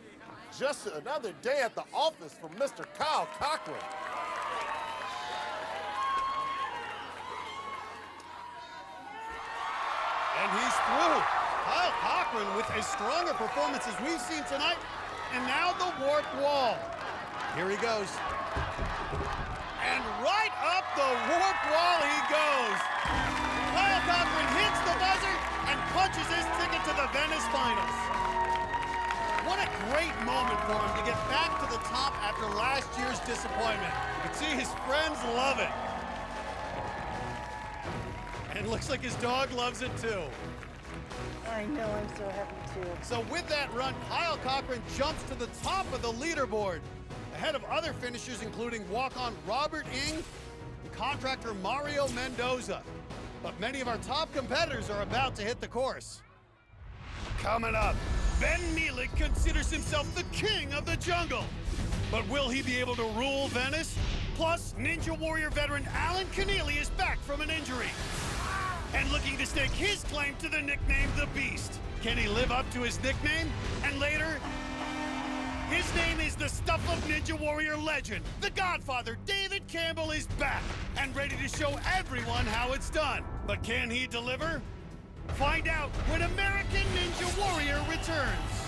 Just another day at the office for Mr. Kyle Cochran. And he's through. Kyle Cochran with as strong a performance as we've seen tonight And now the warp wall. Here he goes. And right up the warp wall he goes. Kyle Cochran hits the buzzer and punches his ticket to the Venice finals. What a great moment for him to get back to the top after last year's disappointment. You can see his friends love it. And looks like his dog loves it too. I know, I'm so happy too. So with that run, Kyle Cochran jumps to the top of the leaderboard, ahead of other finishers including walk-on Robert Ng and contractor Mario Mendoza. But many of our top competitors are about to hit the course. Coming up, Ben Mielik considers himself the king of the jungle. But will he be able to rule Venice? Plus, Ninja Warrior veteran Alan Keneally is back from an injury and looking to stake his claim to the nickname The Beast. Can he live up to his nickname? And later, his name is the stuff of Ninja Warrior legend. The Godfather, David Campbell, is back and ready to show everyone how it's done. But can he deliver? Find out when American Ninja Warrior returns.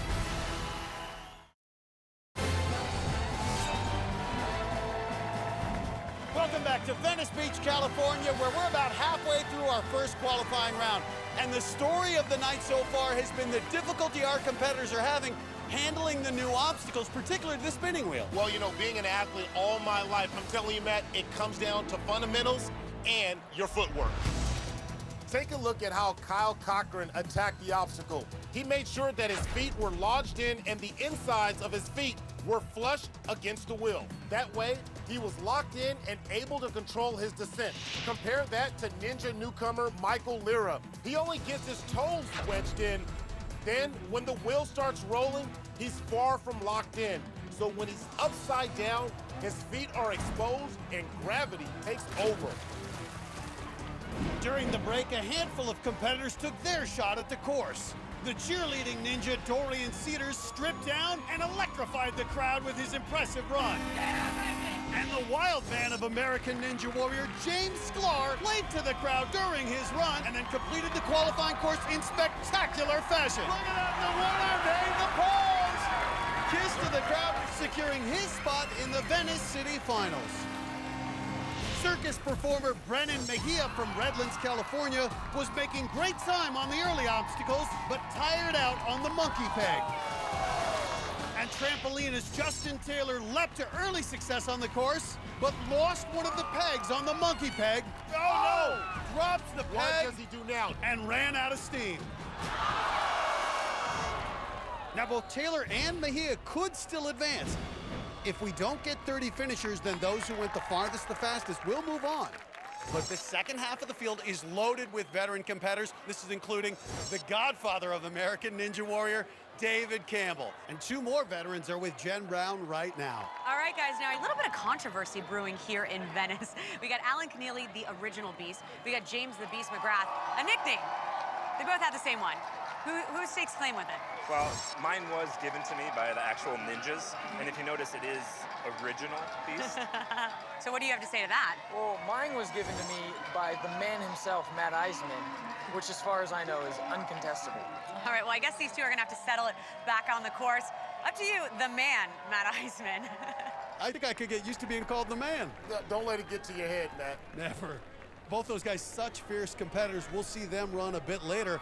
Welcome back to Venice Beach, California, where we're about halfway through our first qualifying round. And the story of the night so far has been the difficulty our competitors are having handling the new obstacles, particularly the spinning wheel. Well, you know, being an athlete all my life, I'm telling you, Matt, it comes down to fundamentals and your footwork. Take a look at how Kyle Cochran attacked the obstacle. He made sure that his feet were lodged in and the insides of his feet were flush against the wheel. That way, he was locked in and able to control his descent. Compare that to Ninja newcomer Michael Lira. He only gets his toes wedged in. Then, when the wheel starts rolling, he's far from locked in. So when he's upside down, his feet are exposed and gravity takes over. During the break, a handful of competitors took their shot at the course. The cheerleading ninja Dorian Cedars stripped down and electrified the crowd with his impressive run. And the wild man of American Ninja Warrior, James Sklar, played to the crowd during his run and then completed the qualifying course in spectacular fashion. Look at that, the winner made the pose! Kiss to the crowd, securing his spot in the Venice City Finals. Circus performer Brennan Mejia from Redlands, California, was making great time on the early obstacles, but tired out on the monkey peg. And trampolinist Justin Taylor leapt to early success on the course, but lost one of the pegs on the monkey peg. Oh no! Drops the peg. What does he do now? And ran out of steam. Now both Taylor and Mejia could still advance. If we don't get 30 finishers, then those who went the farthest, the fastest will move on. But the second half of the field is loaded with veteran competitors. This is including the godfather of American Ninja Warrior, David Campbell. And two more veterans are with Jenn Brown right now. All right, guys, now a little bit of controversy brewing here in Venice. We got Alan Keneally, the original Beast. We got James the Beast McGrath, a nickname. They both have the same one. Who stakes claim with it? Well, mine was given to me by the actual ninjas, and if you notice, it is original Beast. So what do you have to say to that? Well, mine was given to me by the man himself, Matt Iseman, which as far as I know is uncontestable. All right, well, I guess these two are gonna have to settle it back on the course. Up to you, the man, Matt Iseman. I think I could get used to being called the man. Don't let it get to your head, Matt. Never. Both those guys, such fierce competitors. We'll see them run a bit later.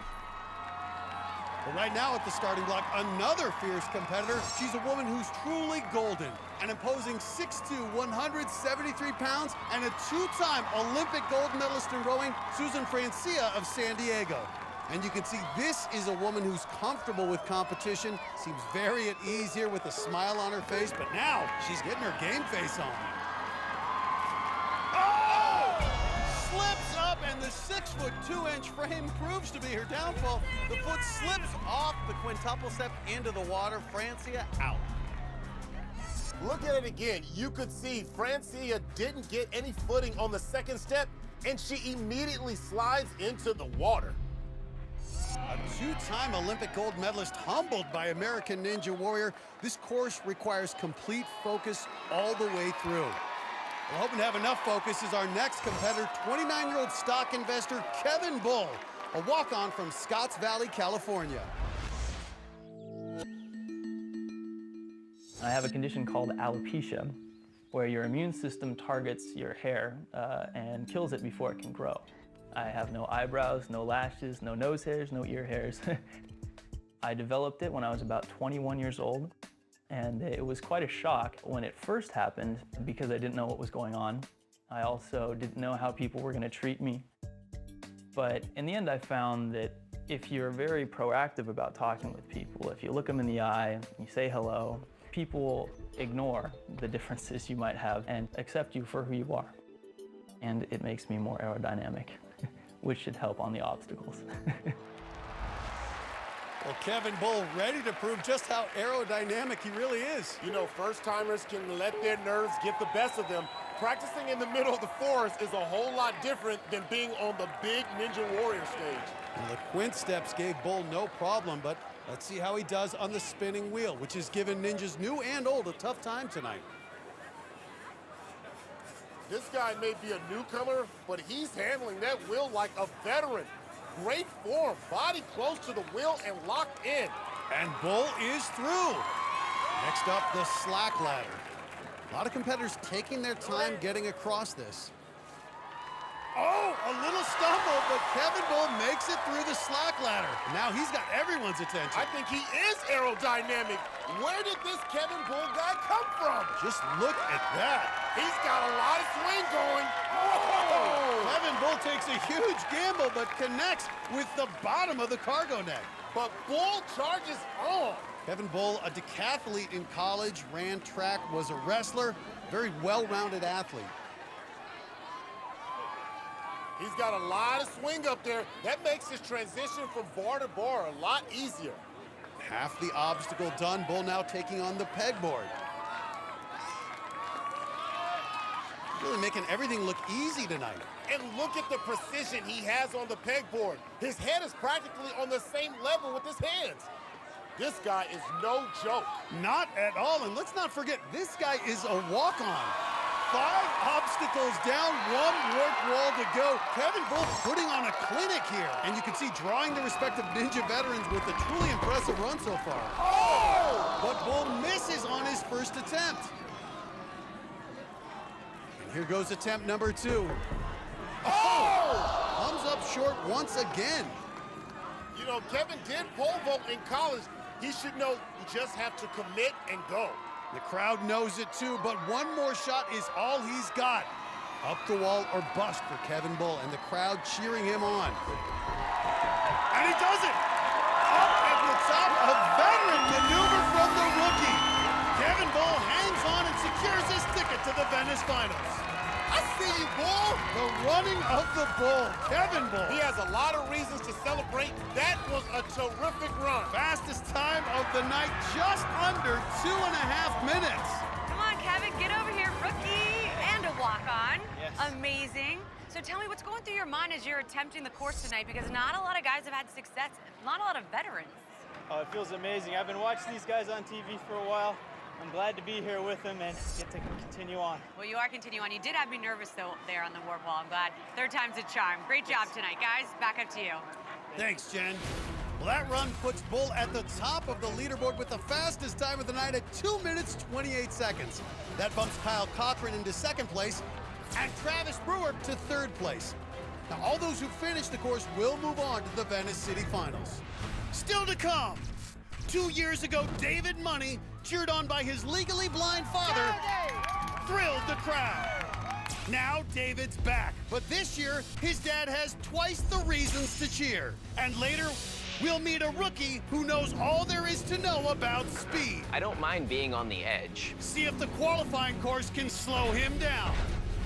But right now at the starting block, another fierce competitor. She's a woman who's truly golden. An imposing 6'2", 173 pounds, and a two-time Olympic gold medalist in rowing, Susan Francia of San Diego. And you can see this is a woman who's comfortable with competition, seems very at ease here with a smile on her face, but now she's getting her game face on. Slips up, and the 6'2" frame proves to be her downfall. The foot slips off the quintuple step into the water. Francia out. Look at it again. You could see Francia didn't get any footing on the second step, and she immediately slides into the water. A two-time Olympic gold medalist humbled by American Ninja Warrior. This course requires complete focus all the way through. We're hoping to have enough focus as our next competitor, 29-year-old stock investor Kevin Bull, a walk-on from Scotts Valley, California. I have a condition called alopecia, where your immune system targets your hair and kills it before it can grow. I have no eyebrows, no lashes, no nose hairs, no ear hairs. I developed it when I was about 21 years old, and it was quite a shock when it first happened because I didn't know what was going on. I also didn't know how people were going to treat me. But in the end, I found that if you're very proactive about talking with people, if you look them in the eye, you say hello, people will ignore the differences you might have and accept you for who you are. And it makes me more aerodynamic, which should help on the obstacles. Well, Kevin Bull ready to prove just how aerodynamic he really is. You know, first-timers can let their nerves get the best of them. Practicing in the middle of the forest is a whole lot different than being on the big Ninja Warrior stage. Well, the quint steps gave Bull no problem, but let's see how he does on the spinning wheel, which has given ninjas new and old a tough time tonight. This guy may be a newcomer, but he's handling that wheel like a veteran. Great form, body close to the wheel and locked in. And Bull is through. Next up, the slack ladder. A lot of competitors taking their time getting across this. Oh, a little stumble, but Kevin Bull makes it through the slack ladder. Now he's got everyone's attention. I think he is aerodynamic. Where did this Kevin Bull guy come from? Just look at that. He's got a lot of swing going. Oh! Kevin Bull takes a huge gamble, but connects with the bottom of the cargo net. But Bull charges on. Kevin Bull, a decathlete in college, ran track, was a wrestler, very well-rounded athlete. He's got a lot of swing up there. That makes his transition from bar to bar a lot easier. Half the obstacle done. Bull now taking on the pegboard. Really making everything look easy tonight. And look at the precision he has on the pegboard. His head is practically on the same level with his hands. This guy is no joke. Not at all, and let's not forget, this guy is a walk-on. 5 obstacles down, 1 warped wall to go. Kevin Bull putting on a clinic here. And you can see drawing the respect of Ninja veterans with a truly impressive run so far. Oh! But Bull misses on his first attempt. And here goes attempt number 2. Oh! Comes up short once again. You know, Kevin did pole vault in college. He should know you just have to commit and go. The crowd knows it too, but one more shot is all he's got. Up the wall or bust for Kevin Bull, and the crowd cheering him on. And he does it! Up at the top, a veteran maneuver from the rookie. Kevin Bull hangs on and secures his ticket to the Venice finals. I see you, Bull! The running of the Bull, Kevin Bull. He has a lot of reasons to celebrate. That was a terrific run. Fastest time of the night, just under 2.5 minutes. Come on, Kevin, get over here. Rookie and a walk-on. Yes. Amazing. So tell me, what's going through your mind as you're attempting the course tonight? Because not a lot of guys have had success, not a lot of veterans. Oh, it feels amazing. I've been watching these guys on TV for a while. I'm glad to be here with them and get to continue on. Well, you are continuing on. You did have me nervous, though, there on the warp wall. I'm glad. 3rd time's a charm. Great job tonight, guys. Back up to you. Thanks, Jen. Well, that run puts Bull at the top of the leaderboard with the fastest time of the night at 2 minutes, 28 seconds. That bumps Kyle Cochran into 2nd place and Travis Brewer to 3rd place. Now, all those who finish the course will move on to the Venice City Finals. Still to come, 2 years ago, David Money, cheered on by his legally blind father, thrilled the crowd. Now David's back, but this year, his dad has twice the reasons to cheer. And later, we'll meet a rookie who knows all there is to know about speed. I don't mind being on the edge. See if the qualifying course can slow him down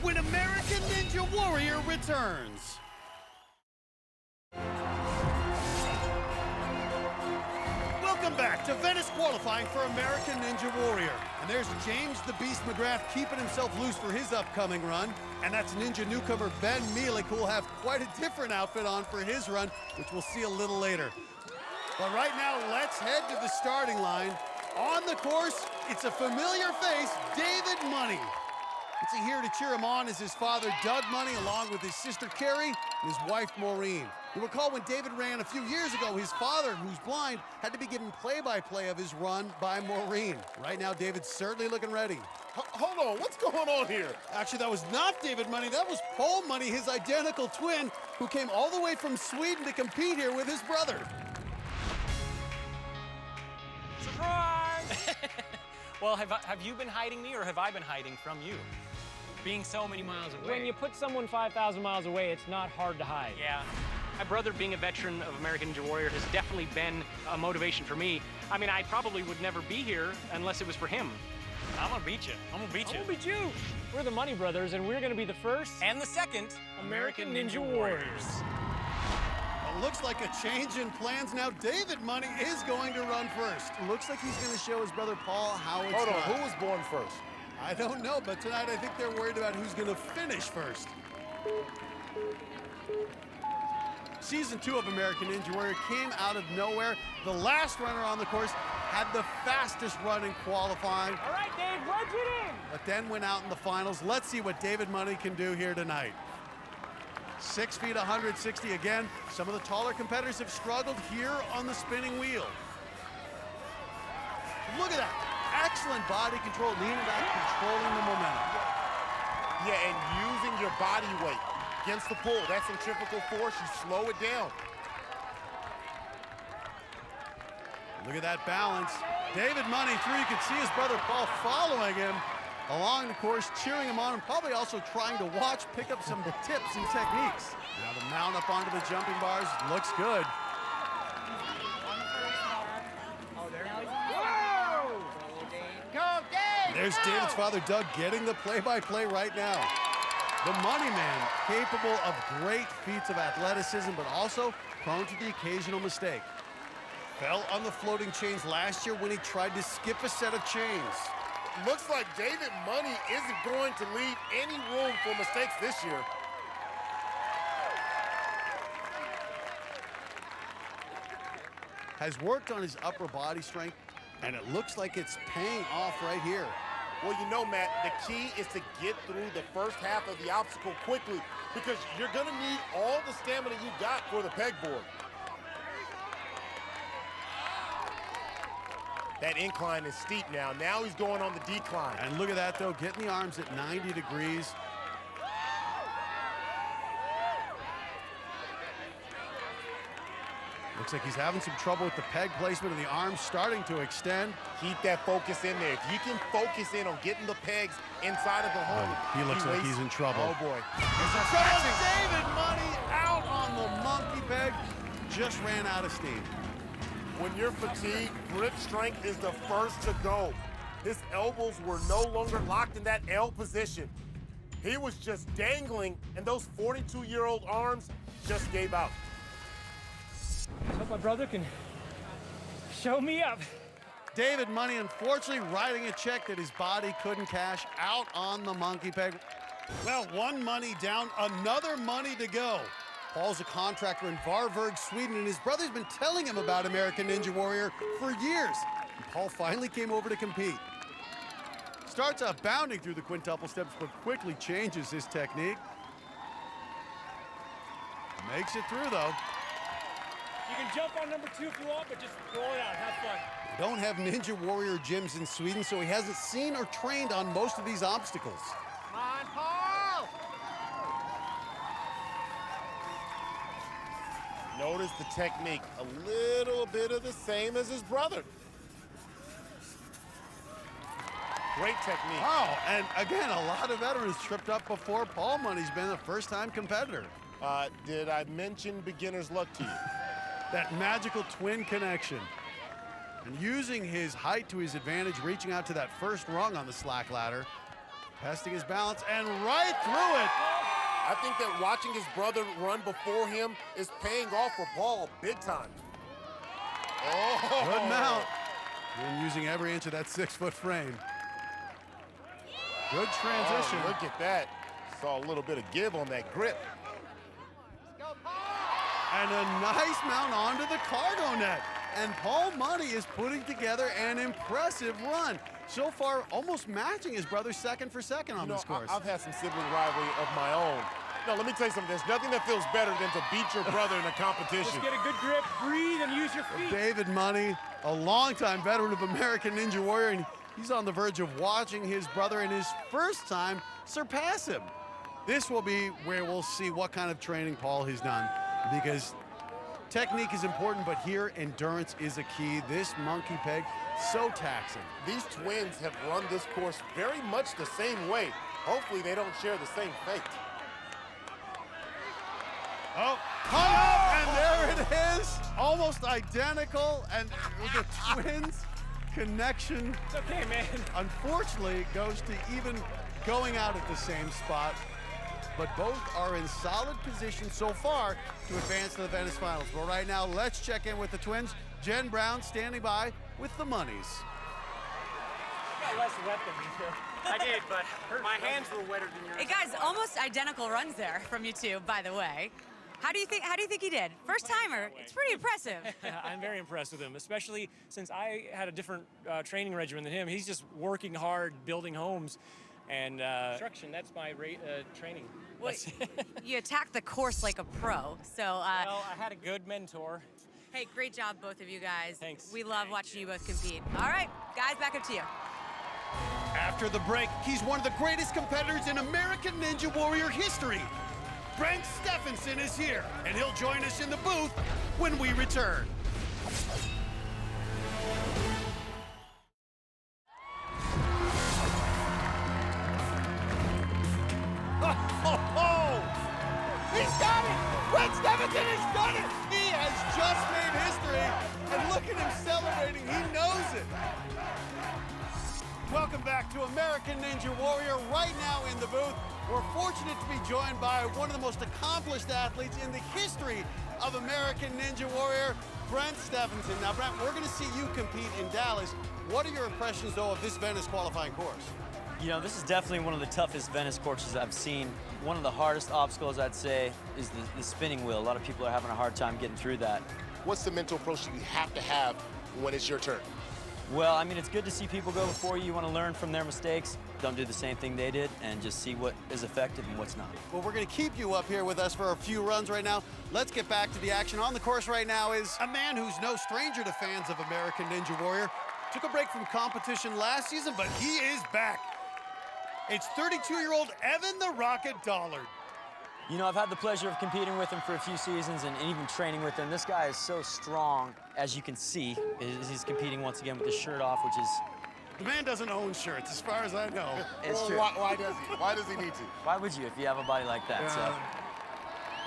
when American Ninja Warrior returns. Welcome back to Venice qualifying for American Ninja Warrior. And there's James the Beast McGrath keeping himself loose for his upcoming run. And that's Ninja newcomer Ben Mielik, who will have quite a different outfit on for his run, which we'll see a little later. But right now, let's head to the starting line. On the course, it's a familiar face, David Money. Here to cheer him on is his father, Doug Money, along with his sister, Carrie, and his wife, Maureen. You recall when David ran a few years ago, his father, who's blind, had to be given play-by-play of his run by Maureen. Right now, David's certainly looking ready. Hold on, what's going on here? Actually, that was not David Money, that was Paul Money, his identical twin, who came all the way from Sweden to compete here with his brother. Surprise! Well, have you been hiding me, or have I been hiding from you? Being so many miles away. When you put someone 5,000 miles away, it's not hard to hide. Yeah. My brother, being a veteran of American Ninja Warrior, has definitely been a motivation for me. I mean, I probably would never be here unless it was for him. I'm gonna beat you. I'm gonna beat you. I'm gonna beat you. We're the Money Brothers, and we're gonna be the first and the second American Ninja Warriors. It looks like a change in plans now. David Money is going to run first. Looks like he's going to show his brother Paul how it's Hold on, done. who was born first? I don't know, but tonight I think they're worried about who's going to finish first. Season 2 of American Ninja Warrior came out of nowhere. The last runner on the course had the fastest run in qualifying. All right, Dave, wedge it in. But then went out in the finals. Let's see what David Money can do here tonight. 6 feet, 160 again. Some of the taller competitors have struggled here on the spinning wheel. Look at that. Excellent body control, leaning back, controlling the momentum. Yeah, and using your body weight against the pull. That centrifugal force, you slow it down. Look at that balance. David Money through. You can see his brother Paul following him along the course, cheering him on, and probably also trying to watch, pick up some tips and techniques. Now the mount up onto the jumping bars looks good. There's David's father, Doug, getting the play-by-play right now. The Money Man, capable of great feats of athleticism, but also prone to the occasional mistake. Fell on the floating chains last year when he tried to skip a set of chains. Looks like David Money isn't going to leave any room for mistakes this year. Has worked on his upper body strength, and it looks like it's paying off right here. Well, you know, Matt, the key is to get through the first half of the obstacle quickly, because you're gonna need all the stamina you got for the pegboard. That incline is steep now. Now he's going on the decline. And look at that, though, getting the arms at 90 degrees. Looks like he's having some trouble with the peg placement and the arms starting to extend. Keep that focus in there. If you can focus in on getting the pegs inside of the hole. He looks like he's in trouble. Oh, boy. David Money out on the monkey peg. Just ran out of steam. When you're fatigued, grip strength is the first to go. His elbows were no longer locked in that L position. He was just dangling, and those 42-year-old arms just gave out. I hope my brother can show me up. David Money, unfortunately, writing a check that his body couldn't cash, out on the monkey peg. Well, one money down, another money to go. Paul's a contractor in Varberg, Sweden, and his brother's been telling him about American Ninja Warrior for years. And Paul finally came over to compete. Starts out bounding through the quintuple steps, but quickly changes his technique. Makes it through, though. You can jump on number 2 if you want, but just roll it out, have fun. We don't have Ninja Warrior gyms in Sweden, so he hasn't seen or trained on most of these obstacles. Come on, Paul! Notice the technique, a little bit of the same as his brother. Great technique. Oh, and again, a lot of veterans tripped up before. Paul Money's been a first-time competitor. Did I mention beginner's luck to you? That magical twin connection. And using his height to his advantage, reaching out to that first rung on the slack ladder, testing his balance, and right through it. I think that watching his brother run before him is paying off for Paul big time. Oh! Good mount. And using every inch of that 6-foot frame. Good transition. Oh, look at that. Saw a little bit of give on that grip. And a nice mount onto the cargo net. And Paul Money is putting together an impressive run. So far, almost matching his brother second for second on this course. I've had some sibling rivalry of my own. No, let me tell you something. There's nothing that feels better than to beat your brother in a competition. Just get a good grip, breathe, and use your feet. David Money, a longtime veteran of American Ninja Warrior, and he's on the verge of watching his brother in his first time surpass him. This will be where we'll see what kind of training Paul has done, because technique is important, but here endurance is a key. This monkey peg, so taxing. These twins have run this course very much the same way. Hopefully they don't share the same fate. Oh, hung up, and there it is. Almost identical, and the twins connection. It's okay, man. Unfortunately, goes to even going out at the same spot, but both are in solid position so far to advance to the Venice finals. But right now, let's check in with the twins. Jenn Brown standing by with the monies. I got less wet than you two. I did, but my hands were wetter than yours. Hey guys, almost identical runs there from you two, by the way. How do you think he did? First timer, it's pretty impressive. I'm very impressed with him, especially since I had a different training regimen than him. He's just working hard, building homes, and construction. That's my training. Well, you attacked the course like a pro, so. Well, I had a good mentor. Hey, great job, both of you guys. Thanks. We love watching you both compete. All right, guys, back up to you. After the break, he's one of the greatest competitors in American Ninja Warrior history. Brent Stephenson is here, and he'll join us in the booth when we return. He's got it! Brent Stephenson has done it! He has just made history, and look at him celebrating. He knows it. Welcome back to American Ninja Warrior. Right now in the booth, we're fortunate to be joined by one of the most accomplished athletes in the history of American Ninja Warrior, Brent Stephenson. Now, Brent, we're going to see you compete in Dallas. What are your impressions, though, of this Venice qualifying course? You know, this is definitely one of the toughest Venice courses I've seen. One of the hardest obstacles, I'd say, is the spinning wheel. A lot of people are having a hard time getting through that. What's the mental approach that you have to have when it's your turn? Well, I mean, it's good to see people go before you. You want to learn from their mistakes. Don't do the same thing they did, and just see what is effective and what's not. Well, we're going to keep you up here with us for a few runs right now. Let's get back to the action. On the course right now is a man who's no stranger to fans of American Ninja Warrior. Took a break from competition last season, but he is back. It's 32-year-old Evan the Rocket Dollard. You know, I've had the pleasure of competing with him for a few seasons and even training with him. This guy is so strong, as you can see. He's competing once again with his shirt off, which is... The man doesn't own shirts, as far as I know. It's true. Why does he? Why does he need to? Why would you if you have a body like that? So.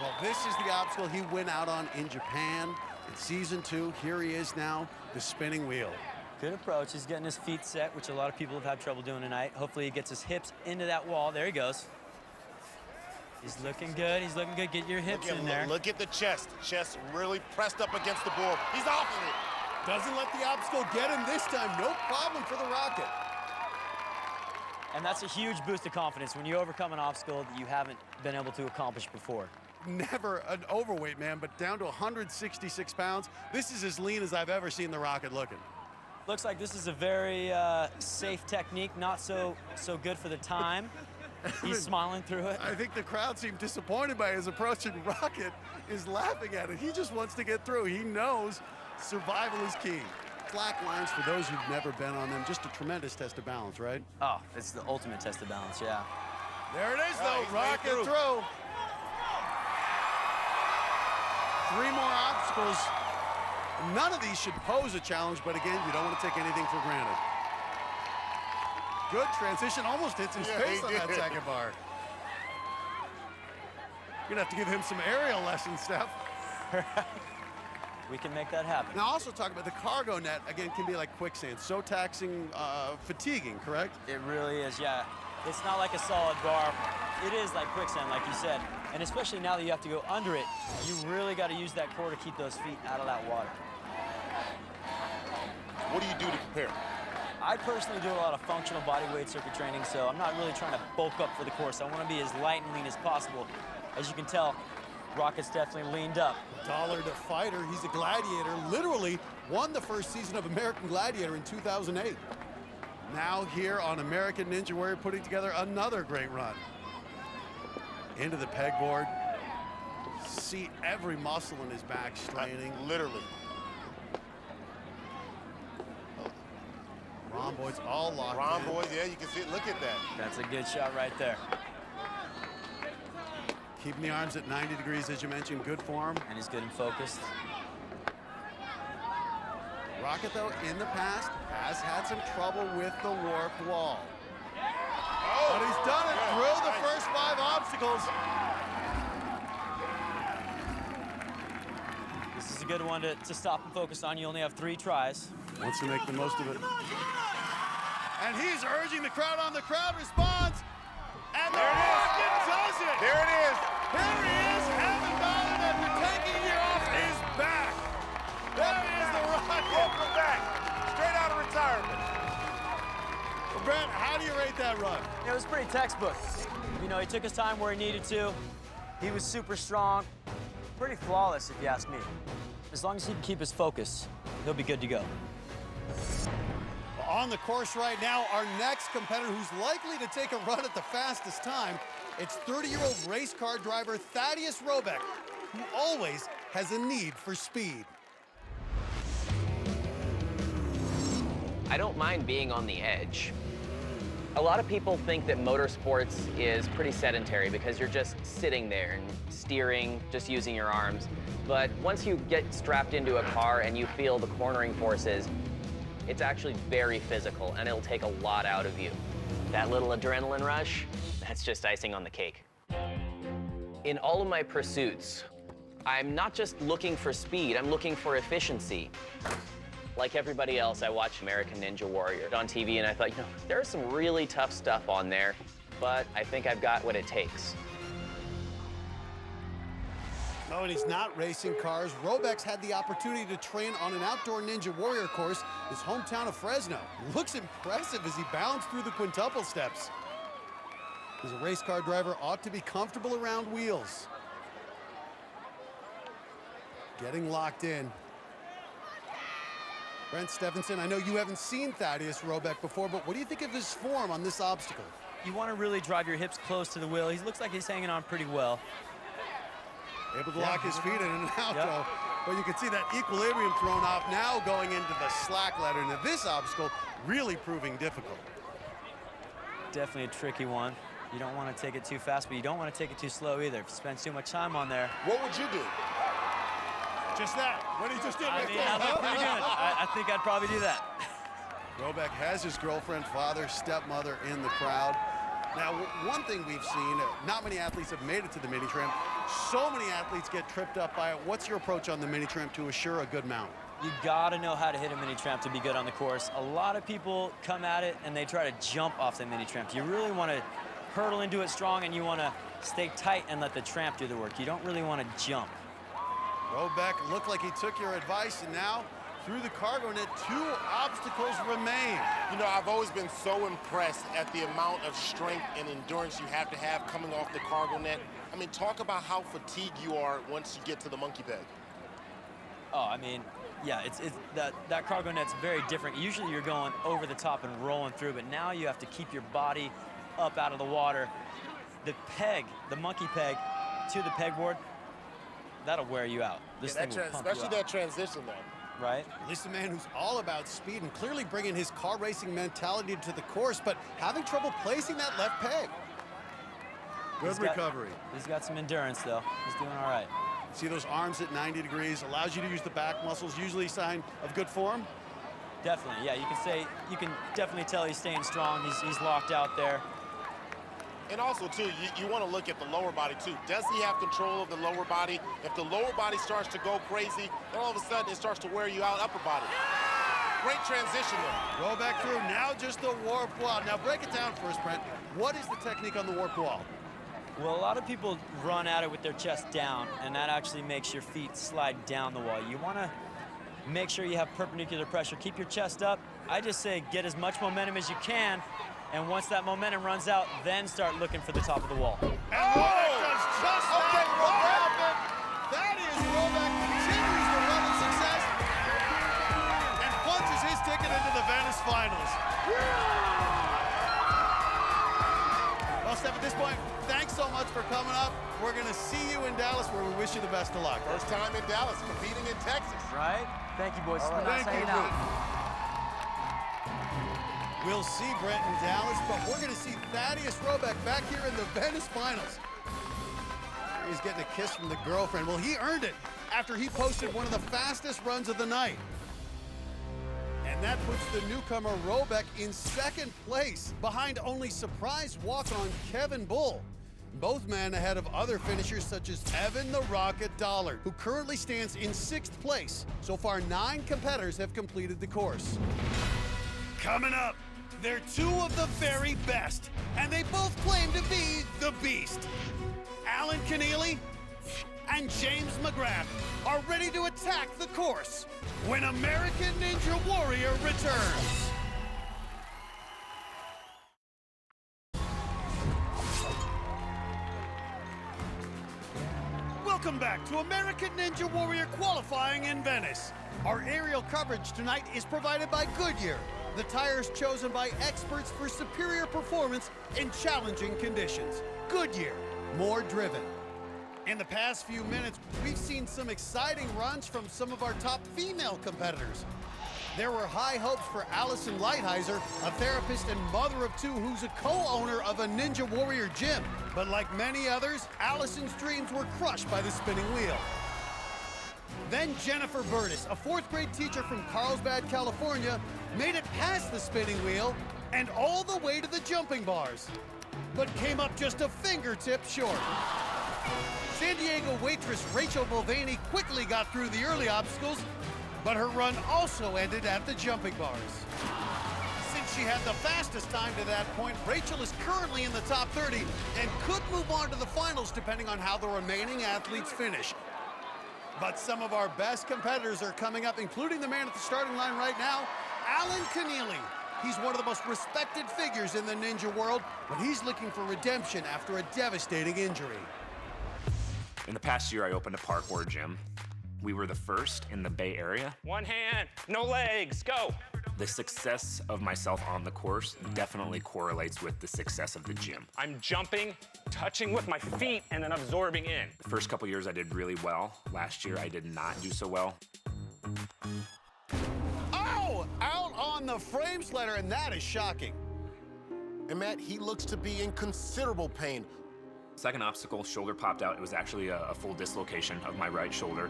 Well, this is the obstacle he went out on in Japan in season 2. Here he is now, the spinning wheel. Good approach. He's getting his feet set, which a lot of people have had trouble doing tonight. Hopefully he gets his hips into that wall. There he goes. He's looking good. He's looking good. Get your hips in there. Look at the chest. Chest really pressed up against the board. He's off of it. Doesn't let the obstacle get him this time. No problem for the Rocket. And that's a huge boost of confidence when you overcome an obstacle that you haven't been able to accomplish before. Never an overweight man, but down to 166 pounds. This is as lean as I've ever seen the Rocket looking. Looks like this is a very safe technique, not so good for the time. He's smiling through it. I think the crowd seemed disappointed by his approach, and Rocket is laughing at it. He just wants to get through. He knows survival is key. Slack lines, for those who've never been on them, just a tremendous test of balance, right? Oh, it's the ultimate test of balance, yeah. There it is, though. Rocket through. 3 more obstacles. None of these should pose a challenge, but again, you don't want to take anything for granted. Good transition, almost hits his face on that second bar. You're gonna have to give him some aerial lessons, Steph. We can make that happen. Now also talk about the cargo net, again, can be like quicksand. So taxing, fatiguing, correct? It really is, yeah. It's not like a solid bar. It is like quicksand, like you said. And especially now that you have to go under it, you really got to use that core to keep those feet out of that water. What do you do to prepare? I personally do a lot of functional body weight circuit training, so I'm not really trying to bulk up for the course. I want to be as light and lean as possible. As you can tell, Rocket's definitely leaned up. Dollard, a fighter, he's a gladiator, literally won the first season of American Gladiator in 2008. Now here on American Ninja Warrior, putting together another great run. Into the pegboard. See every muscle in his back straining. Literally. Rhomboids all locked Rhomboids, yeah, you can see it. Look at that. That's a good shot right there. Keeping the arms at 90 degrees, as you mentioned, good form. And he's good and focused. Rocket, though, in the past, has had some trouble with the warped wall. But he's done it through the first 5 obstacles. This is a good one to stop and focus on. You only have 3 tries. Wants to make the most of it. And he's urging the crowd on. The crowd responds. And the Rocket does it. There it is. Here he is, having done it after taking a year off his back. There is the Rocket. Welcome back. Straight out of retirement. Well, Brent, how do you rate that run? It was pretty textbook. You know, he took his time where he needed to. He was super strong. Pretty flawless, if you ask me. As long as he can keep his focus, he'll be good to go. On the course right now, our next competitor who's likely to take a run at the fastest time, it's 30-year-old race car driver Thaddeus Robeck, who always has a need for speed. I don't mind being on the edge. A lot of people think that motorsports is pretty sedentary because you're just sitting there and steering, just using your arms. But once you get strapped into a car and you feel the cornering forces, it's actually very physical and it'll take a lot out of you. That little adrenaline rush, that's just icing on the cake. In all of my pursuits, I'm not just looking for speed, I'm looking for efficiency. Like everybody else, I watched American Ninja Warrior on TV and I thought, you know, there's some really tough stuff on there, but I think I've got what it takes. Oh, and he's not racing cars. Robeck's had the opportunity to train on an outdoor Ninja Warrior course, his hometown of Fresno. Looks impressive as he bounced through the quintuple steps. As a race car driver, ought to be comfortable around wheels. Getting locked in. Brent Stephenson, I know you haven't seen Thaddeus Robeck before, but what do you think of his form on this obstacle? You want to really drive your hips close to the wheel. He looks like he's hanging on pretty well. Able to lock his feet in and out, though. But you can see that equilibrium thrown off now going into the slack ladder. Now this obstacle really proving difficult. Definitely a tricky one. You don't want to take it too fast, but you don't want to take it too slow either. If you spend too much time on there. What would you do? Just that. What he just did I right mean, there. I look pretty good. I think I'd probably do that. Robeck has his girlfriend, father, stepmother in the crowd. Now, one thing we've seen, not many athletes have made it to the mini tramp. So many athletes get tripped up by it. What's your approach on the mini tramp to assure a good mount? You gotta know how to hit a mini tramp to be good on the course. A lot of people come at it and they try to jump off the mini tramp. You really want to hurdle into it strong and you want to stay tight and let the tramp do the work. You don't really want to jump. Robeck looked like he took your advice, and now through the cargo net, 2 obstacles remain. You know, I've always been so impressed at the amount of strength and endurance you have to have coming off the cargo net. I mean, talk about how fatigued you are once you get to the monkey peg. Oh, I mean, yeah, that cargo net's very different. Usually you're going over the top and rolling through, but now you have to keep your body up out of the water. The peg, the monkey peg to the pegboard, that'll wear you out. This thing will pump especially you out. that transition though. Right? At least a man who's all about speed and clearly bringing his car racing mentality to the course, but having trouble placing that left peg. Good recovery. He's got some endurance, though. He's doing all right. See those arms at 90 degrees, allows you to use the back muscles, usually a sign of good form? Definitely, yeah. You can definitely tell he's staying strong. He's locked out there. And also, too, you want to look at the lower body, too. Does he have control of the lower body? If the lower body starts to go crazy, then all of a sudden it starts to wear you out upper body. Great transition there. Roll back through, now just the warp wall. Now break it down for us, Brent. What is the technique on the warp wall? Well, a lot of people run at it with their chest down, and that actually makes your feet slide down the wall. You want to make sure you have perpendicular pressure. Keep your chest up. I just say get as much momentum as you can, and once that momentum runs out, then start looking for the top of the wall. And Robeck does just that. That is Robeck continues the run of success and punches his ticket into the Venice finals. Well, Steph, at this point, thanks so much for coming up. We're going to see you in Dallas, where we wish you the best of luck. First time in Dallas, competing in Texas. Right? Thank you, boys. All right. Nice Thank hanging you. out. We'll see Brent in Dallas, but we're going to see Thaddeus Robeck back here in the Venice finals. He's getting a kiss from the girlfriend. Well, he earned it after he posted one of the fastest runs of the night. And that puts the newcomer Robeck in second place, behind only surprise walk-on Kevin Bull. Both men ahead of other finishers such as Evan the Rocket Dollar, who currently stands in 6th place. So far, 9 competitors have completed the course. Coming up, they're 2 of the very best, and they both claim to be the beast. Alan Keneally and James McGrath are ready to attack the course when American Ninja Warrior returns. Welcome back to American Ninja Warrior qualifying in Venice. Our aerial coverage tonight is provided by Goodyear, the tires chosen by experts for superior performance in challenging conditions. Goodyear, more driven. In the past few minutes, we've seen some exciting runs from some of our top female competitors. There were high hopes for Allison Lighthizer, a therapist and mother of 2 who's a co-owner of a Ninja Warrior gym. But like many others, Allison's dreams were crushed by the spinning wheel. Then Jennifer Burtis, a 4th grade teacher from Carlsbad, California, made it past the spinning wheel and all the way to the jumping bars, but came up just a fingertip short. San Diego waitress Rachel Mulvaney quickly got through the early obstacles, but her run also ended at the jumping bars. Since she had the fastest time to that point, Rachel is currently in the top 30 and could move on to the finals depending on how the remaining athletes finish. But some of our best competitors are coming up, including the man at the starting line right now, Alan Keneally. He's one of the most respected figures in the ninja world, but he's looking for redemption after a devastating injury. In the past year, I opened a parkour gym. We were the first in the Bay Area. One hand, no legs, go. The success of myself on the course definitely correlates with the success of the gym. I'm jumping, touching with my feet, and then absorbing in. The first couple years I did really well. Last year I did not do so well. Oh, out on the frame slider, and that is shocking. And Matt, he looks to be in considerable pain. Second obstacle, shoulder popped out. It was actually a full dislocation of my right shoulder.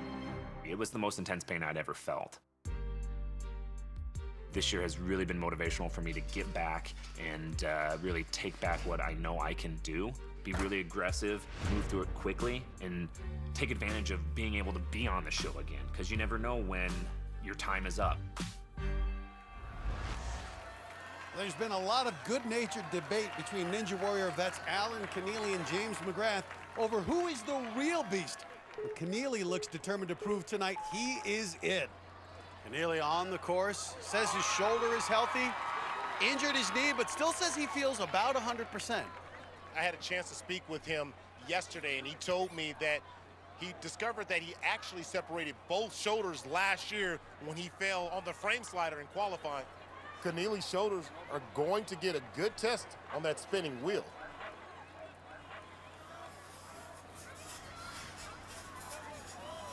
It was the most intense pain I'd ever felt. This year has really been motivational for me to get back and really take back what I know I can do, be really aggressive, move through it quickly, and take advantage of being able to be on the show again, because you never know when your time is up. There's been a lot of good-natured debate between Ninja Warrior vets Alan Keneally and James McGrath over who is the real beast. But Keneally looks determined to prove tonight he is it. Keneally on the course, says his shoulder is healthy, injured his knee, but still says he feels about 100%. I had a chance to speak with him yesterday, and he told me that he discovered that he actually separated both shoulders last year when he fell on the frame slider in qualifying. Keneally's shoulders are going to get a good test on that spinning wheel.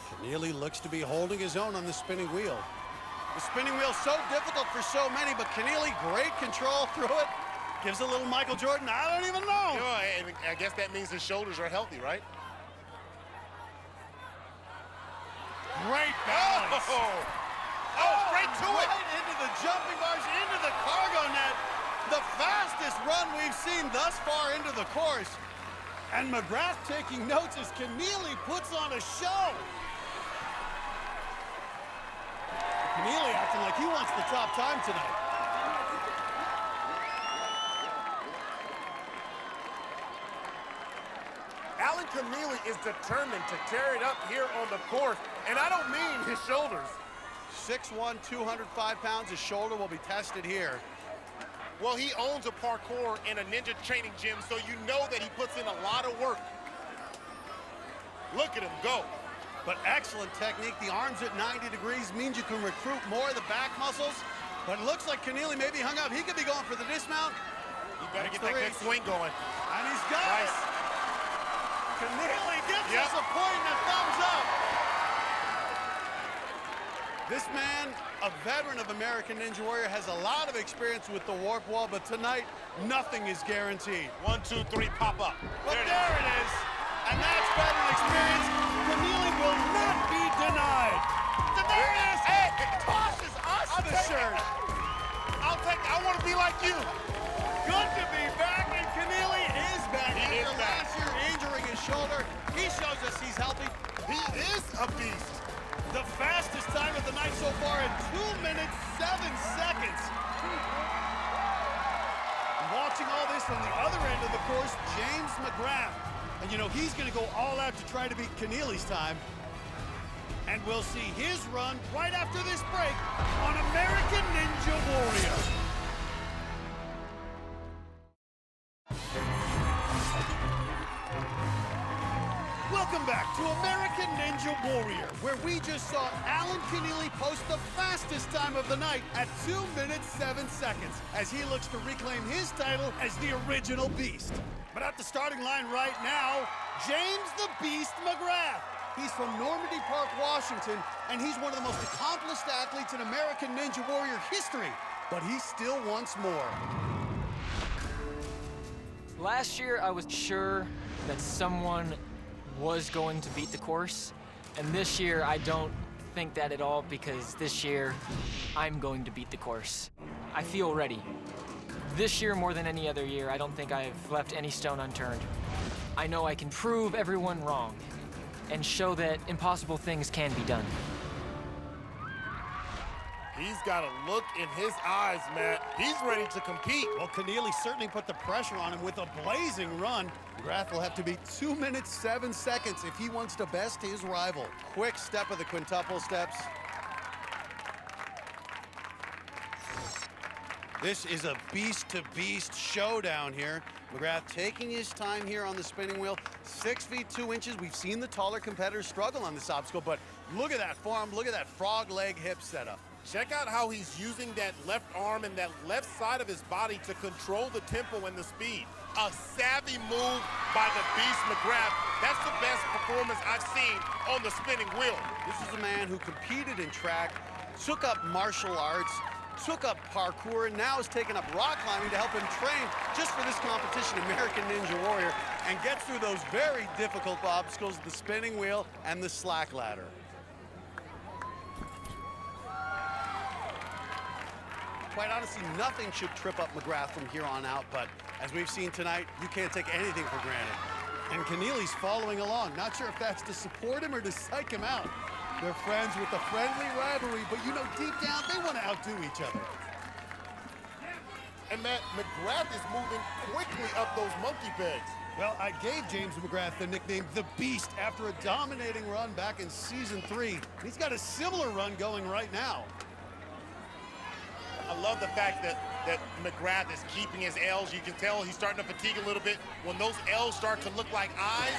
Keneally looks to be holding his own on the spinning wheel. The spinning wheel so difficult for so many, but Keneally, great control through it. Gives a little Michael Jordan, I don't even know. You know, and I guess that means his shoulders are healthy, right? Great balance. Oh, straight to it. Right into the jumping bars, into the cargo net. The fastest run we've seen thus far into the course. And McGrath taking notes as Keneally puts on a show. Keneally acting like he wants the top time tonight. Alan Keneally is determined to tear it up here on the course, and I don't mean his shoulders. 6'1", 205 pounds, his shoulder will be tested here. Well, he owns a parkour and a ninja training gym, so you know that he puts in a lot of work. Look at him go. But excellent technique. The arms at 90 degrees means you can recruit more of the back muscles. But it looks like Keneally may be hung up. He could be going for the dismount. You better get that good swing going. And he's got it. Keneally gives us a point and a thumbs up. This man, a veteran of American Ninja Warrior, has a lot of experience with the warp wall, but tonight, nothing is guaranteed. 1, 2, 3, pop up. But there it is. And that's veteran experience. Keneally will not be denied. There it is. Hey, tosses us the shirt. I'll take it. I want to be like you. Good to be back, and Keneally is back. He is After back. last year injuring his shoulder, he shows us he's healthy. He is a beast. The fastest time of the night so far at 2 minutes, 7 seconds. Watching all this from the other end of the course, James McGrath. And you know, he's gonna go all out to try to beat Keneally's time. And we'll see his run right after this break on American Ninja Warrior. Welcome back to American Ninja Warrior, where we just saw Alan Keneally post the fastest time of the night at 2 minutes, 7 seconds, as he looks to reclaim his title as the original Beast. But at the starting line right now, James the Beast McGrath. He's from Normandy Park, Washington, and he's one of the most accomplished athletes in American Ninja Warrior history. But he still wants more. Last year, I was sure that someone was going to beat the course, and this year, I don't think that at all, because this year, I'm going to beat the course. I feel ready. This year, more than any other year, I don't think I've left any stone unturned. I know I can prove everyone wrong and show that impossible things can be done. He's got a look in his eyes, Matt. He's ready to compete. Well, Keneally certainly put the pressure on him with a blazing run. McGrath will have to be 2 minutes, 7 seconds if he wants to best his rival. Quick step of the quintuple steps. This is a beast-to-beast showdown here. McGrath taking his time here on the spinning wheel. 6 feet 2 inches. We've seen the taller competitors struggle on this obstacle, but look at that form. Look at that frog leg hip setup. Check out how he's using that left arm and that left side of his body to control the tempo and the speed. A savvy move by the Beast McGrath. That's the best performance I've seen on the spinning wheel. This is a man who competed in track, took up martial arts, took up parkour, and now is taking up rock climbing to help him train just for this competition, American Ninja Warrior, and gets through those very difficult obstacles, the spinning wheel and the slack ladder. Quite honestly, nothing should trip up McGrath from here on out, but as we've seen tonight, you can't take anything for granted. And Keneally's following along. Not sure if that's to support him or to psych him out. They're friends with a friendly rivalry, but you know, deep down, they want to outdo each other. And Matt, McGrath is moving quickly up those monkey pegs. Well, I gave James McGrath the nickname The Beast after a dominating run back in Season 3. He's got a similar run going right now. I love the fact that McGrath is keeping his L's. You can tell he's starting to fatigue a little bit. When those L's start to look like eyes,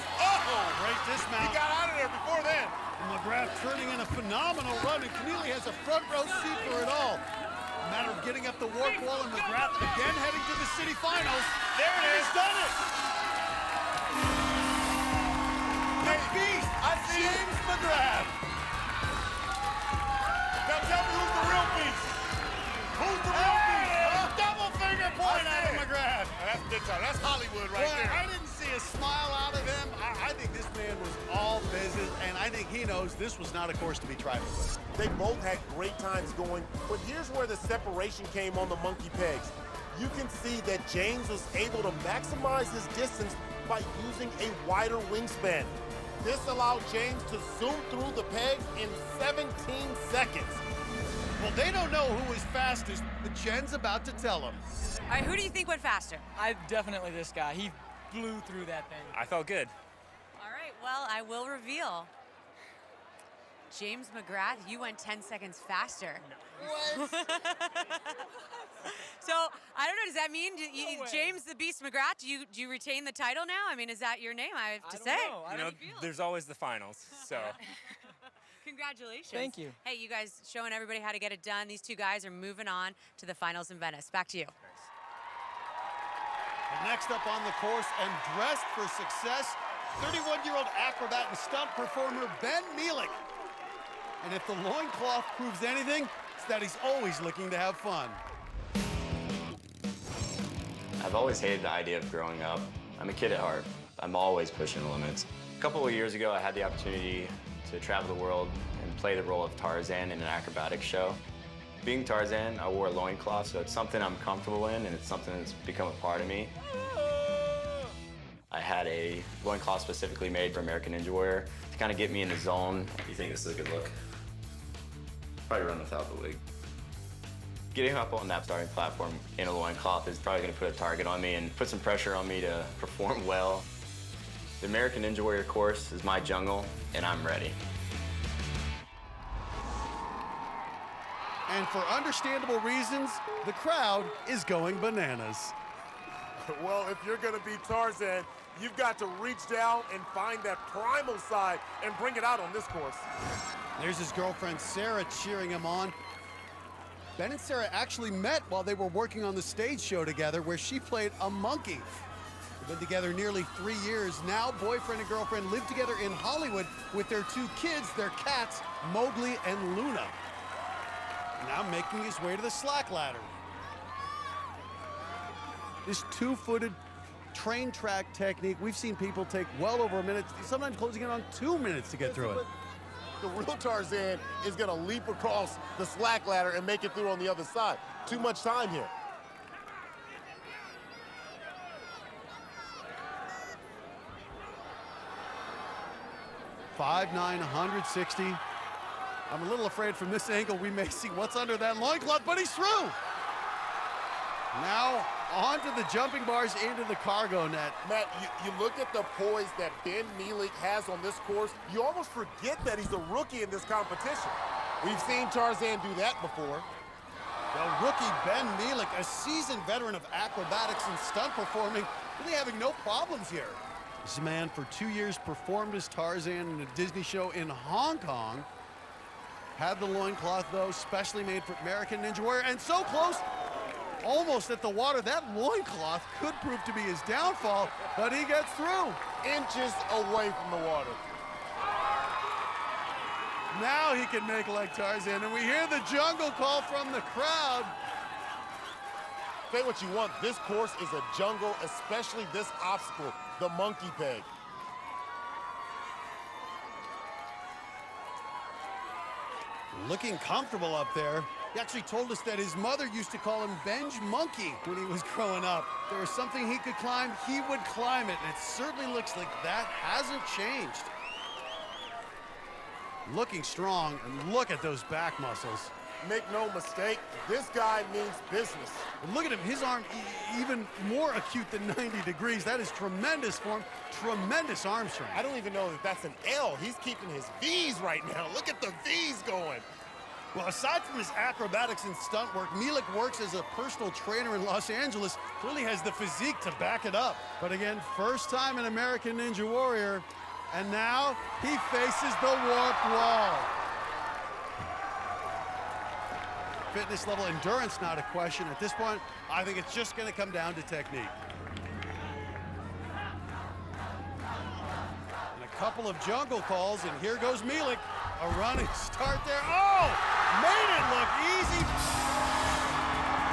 Great dismount. He got out of there before then. McGrath turning in a phenomenal run, and Keneally has a front row seat for it all. A matter of getting up the warp wall, and McGrath again heading to the city finals. There it is. He's done it. The Beast, James McGrath. Now tell me who's the real Beast. Who's the real Beast? Double finger point out of McGrath. That's big time. That's Hollywood right there. I didn't see a smile out of him. I think this man was all business, and I think he knows this was not a course to be trifled with. They both had great times going, but here's where the separation came on the monkey pegs. You can see that James was able to maximize his distance by using a wider wingspan. This allowed James to zoom through the pegs in 17 seconds. Well, they don't know who was fastest, but Jenn's about to tell them. All right, who do you think went faster? Definitely this guy. He blew through that thing. I felt good. All right, well, I will reveal. James McGrath, you went 10 seconds faster. What? So, I don't know, does that mean James the Beast McGrath, do you retain the title now? I mean, is that your name, I have to say? You know, there's always the finals, so. Congratulations. Thank you. Hey, you guys showing everybody how to get it done. These two guys are moving on to the finals in Venice. Back to you. Next up on the course and dressed for success, 31-year-old acrobat and stunt performer Ben Mielek. And if the loincloth proves anything, it's that he's always looking to have fun. I've always hated the idea of growing up. I'm a kid at heart. I'm always pushing the limits. A couple of years ago, I had the opportunity to travel the world and play the role of Tarzan in an acrobatics show. Being Tarzan, I wore a loincloth, so it's something I'm comfortable in, and it's something that's become a part of me. I had a loincloth specifically made for American Ninja Warrior to kind of get me in the zone. You think this is a good look? Probably run without the wig. Getting up on that starting platform in a loincloth is probably going to put a target on me and put some pressure on me to perform well. The American Ninja Warrior course is my jungle, and I'm ready. And for understandable reasons, the crowd is going bananas. Well, if you're gonna be Tarzan, you've got to reach down and find that primal side and bring it out on this course. There's his girlfriend, Sarah, cheering him on. Ben and Sarah actually met while they were working on the stage show together, where she played a monkey. They've been together nearly 3 years. Now, boyfriend and girlfriend live together in Hollywood with their 2 kids, their cats, Mowgli and Luna. Now making his way to the slack ladder. This 2-footed train track technique, we've seen people take well over a minute, sometimes closing in on 2 minutes to get through it. The real Tarzan is gonna leap across the slack ladder and make it through on the other side. Too much time here. $5'9", 160. I'm a little afraid from this angle we may see what's under that loincloth, but he's through. Now onto the jumping bars into the cargo net. Matt, you look at the poise that Ben Mielek has on this course, you almost forget that he's a rookie in this competition. We've seen Tarzan do that before. The rookie Ben Mielek, a seasoned veteran of acrobatics and stunt performing, really having no problems here. This man for 2 years performed as Tarzan in a Disney show in Hong Kong. Had the loincloth, though, specially made for American Ninja Warrior, and so close, almost at the water. That loincloth could prove to be his downfall, but he gets through. Inches away from the water. Now he can make like Tarzan, and we hear the jungle call from the crowd. Say what you want, this course is a jungle, especially this obstacle, the monkey peg. Looking comfortable up there. He actually told us that his mother used to call him Benj Monkey when he was growing up. If there was something he could climb, he would climb it, and it certainly looks like that hasn't changed. Looking strong, and look at those back muscles. Make no mistake, this guy means business. And look at him, his arm even more acute than 90 degrees. That is tremendous form, tremendous arm strength. I don't even know if that's an L. He's keeping his V's right now. Look at the V's going. Well, aside from his acrobatics and stunt work, Mielek works as a personal trainer in Los Angeles. Clearly has the physique to back it up. But again, first time in American Ninja Warrior, and now he faces the warped wall. Fitness level, endurance, not a question. At this point, I think it's just gonna come down to technique. And a couple of jungle calls, and here goes Mielek. A running start there. Oh, made it look easy.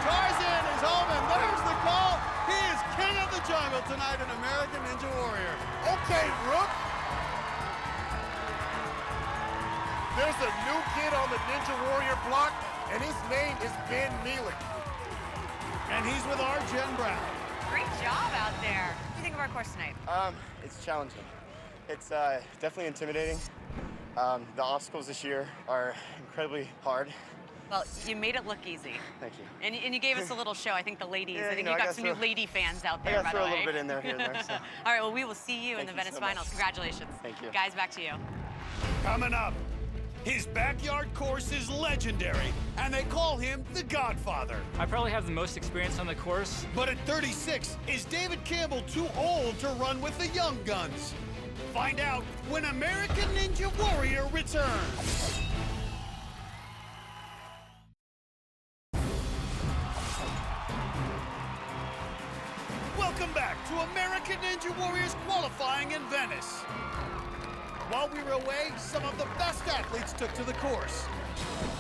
Tarzan is home, and there's the call. He is king of the jungle tonight in American Ninja Warrior. Okay, Rook. There's a new kid on the Ninja Warrior block, and his name is Ben Mielek. And he's with our Jenn Brown. Great job out there. What do you think of our course tonight? It's challenging. It's definitely intimidating. The obstacles this year are incredibly hard. Well, you made it look easy. Thank you. And you gave us a little show. I think the ladies, Yeah, I think you know, you I got some new lady fans out there, by the way. throw a little bit in there, here and there. So. All right, well, we will see you in Thank the you Venice so much. finals. Congratulations. Thank you. Guys, back to you. Coming up, his backyard course is legendary, and they call him the Godfather. I probably have the most experience on the course. But at 36, is David Campbell too old to run with the young guns? Find out when American Ninja Warrior returns. Welcome back to American American Ninja Warriors qualifying in Venice. While we were away, some of the best athletes took to the course.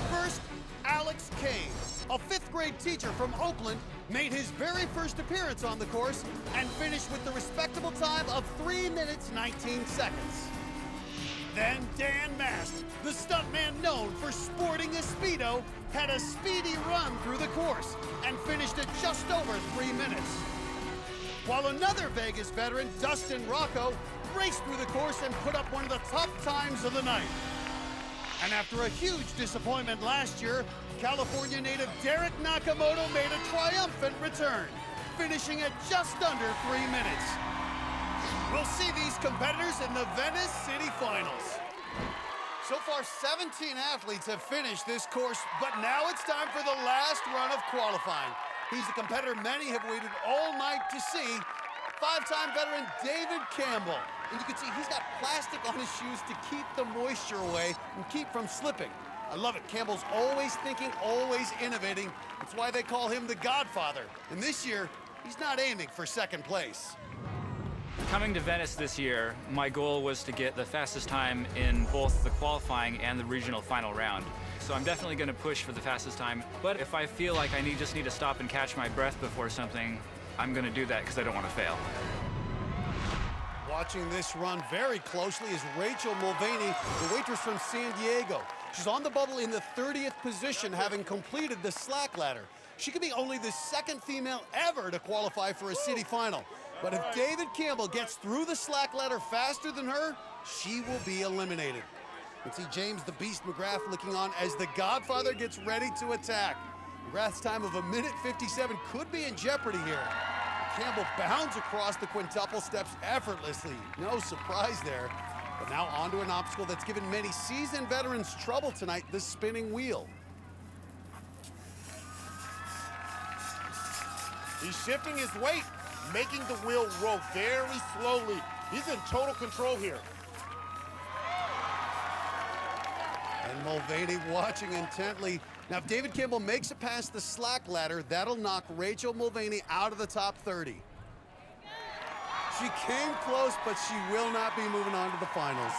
First, Alex Kane, a 5th grade teacher from Oakland, made his very first appearance on the course and finished with the respectable time of 3 minutes 19 seconds. Then Dan Mast, the stuntman known for sporting a Speedo, had a speedy run through the course and finished at just over 3 minutes. While another Vegas veteran, Dustin Rocco, raced through the course and put up one of the top times of the night. And after a huge disappointment last year, California native Derek Nakamoto made a triumphant return, finishing at just under 3 minutes. We'll see these competitors in the Venice City Finals. So far, 17 athletes have finished this course, but now it's time for the last run of qualifying. He's a competitor many have waited all night to see, 5-time veteran David Campbell. And you can see he's got plastic on his shoes to keep the moisture away and keep from slipping. I love it. Campbell's always thinking, always innovating. That's why they call him the Godfather. And this year, he's not aiming for 2nd place. Coming to Venice this year, my goal was to get the fastest time in both the qualifying and the regional final round. So I'm definitely going to push for the fastest time. But if I feel like I just need to stop and catch my breath before something, I'm going to do that because I don't want to fail. Watching this run very closely is Rachel Mulvaney, the waitress from San Diego. She's on the bubble in the 30th position, having completed the slack ladder. She could be only the 2nd female ever to qualify for a city final. But if David Campbell gets through the slack ladder faster than her, she will be eliminated. You can see James the Beast McGrath looking on as the Godfather gets ready to attack. McGrath's time of 1:57 could be in jeopardy here. Campbell bounds across the quintuple steps effortlessly. No surprise there. But now onto an obstacle that's given many seasoned veterans trouble tonight, the spinning wheel. He's shifting his weight, making the wheel roll very slowly. He's in total control here. And Mulvaney watching intently. Now, if David Campbell makes it past the slack ladder, that'll knock Rachel Mulvaney out of the top 30. She came close, but she will not be moving on to the finals.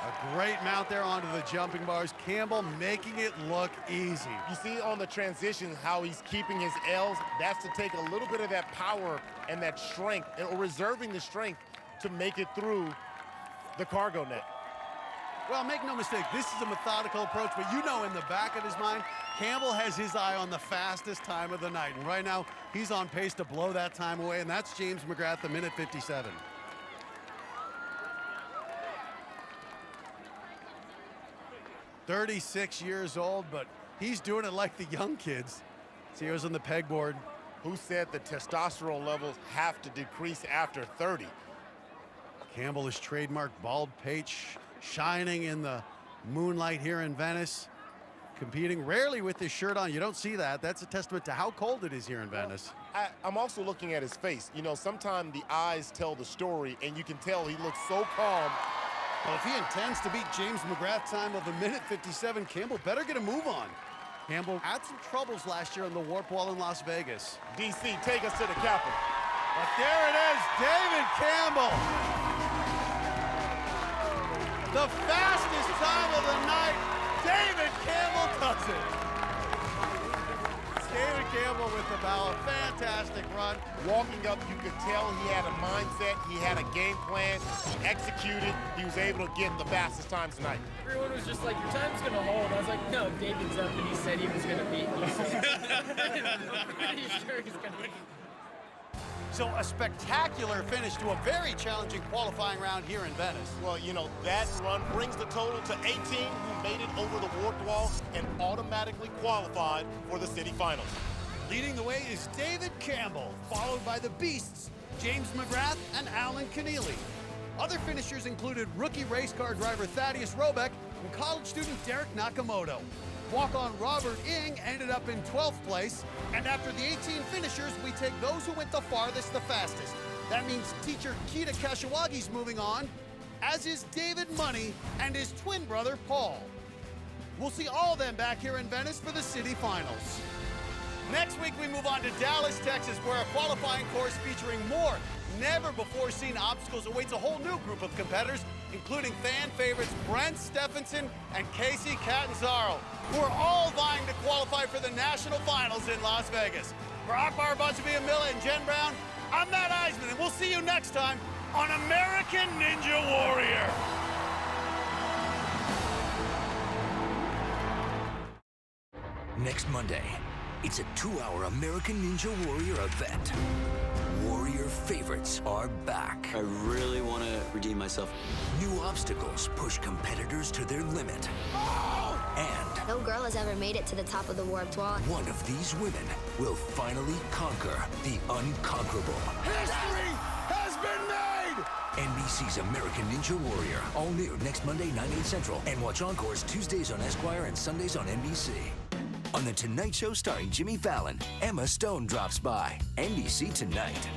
A great mount there onto the jumping bars. Campbell making it look easy. You see on the transition how he's keeping his L's. That's to take a little bit of that power and that strength, or reserving the strength to make it through the cargo net. Well, make no mistake, this is a methodical approach, but you know in the back of his mind, Campbell has his eye on the fastest time of the night. And right now, he's on pace to blow that time away, and that's James McGrath, 1:57. 36 years old, but he's doing it like the young kids. See, he was on the pegboard. Who said the testosterone levels have to decrease after 30? Campbell is trademark bald pate, shining in the moonlight here in Venice, competing rarely with his shirt on. You don't see that. That's a testament to how cold it is here in Venice. I'm also looking at his face. You know, sometimes the eyes tell the story, and you can tell he looks so calm. Well, if he intends to beat James McGrath's time of 1:57, Campbell better get a move on. Campbell had some troubles last year on the warp wall in Las Vegas. DC, take us to the Capitol. But there it is, David Campbell. The fastest time of the night, David Campbell does it. David Campbell with the ball, fantastic run. Walking up, you could tell he had a mindset, he had a game plan, he executed, he was able to get the fastest times tonight. Everyone was just like, your time's gonna hold. I was like, no, David's up and he said he was gonna beat me, so I'm pretty sure he's gonna beat me. So a spectacular finish to a very challenging qualifying round here in Venice. Well, you know, that run brings the total to 18 who made it over the warped wall and automatically qualified for the city finals. Leading the way is David Campbell, followed by the Beasts, James McGrath and Alan Keneally. Other finishers included rookie race car driver Thaddeus Robeck and college student Derek Nakamoto. Walk-on Robert Ing ended up in 12th place, and after the 18 finishers, we take those who went the farthest the fastest. That means teacher Kita Kashiwagi's moving on, as is David Money and his twin brother Paul. We'll see all of them back here in Venice for the city finals. Next week, we move on to Dallas, Texas, where a qualifying course featuring more never-before-seen obstacles awaits a whole new group of competitors, including fan favorites Brent Stephenson and Casey Catanzaro, who are all vying to qualify for the national finals in Las Vegas. For Akbar, Gbaja-Biamila, and Jenn Brown, I'm Matt Iseman, and we'll see you next time on American Ninja Warrior. Next Monday, it's a 2-hour American Ninja Warrior event. Warrior favorites are back. I really want to redeem myself. New obstacles push competitors to their limit. And no girl has ever made it to the top of the warped wall. one of these women will finally conquer the unconquerable. History has been made! NBC's American Ninja Warrior. All new next Monday, 9/8 Central. And watch Encores Tuesdays on Esquire and Sundays on NBC. On The Tonight Show starring Jimmy Fallon, Emma Stone drops by. NBC Tonight.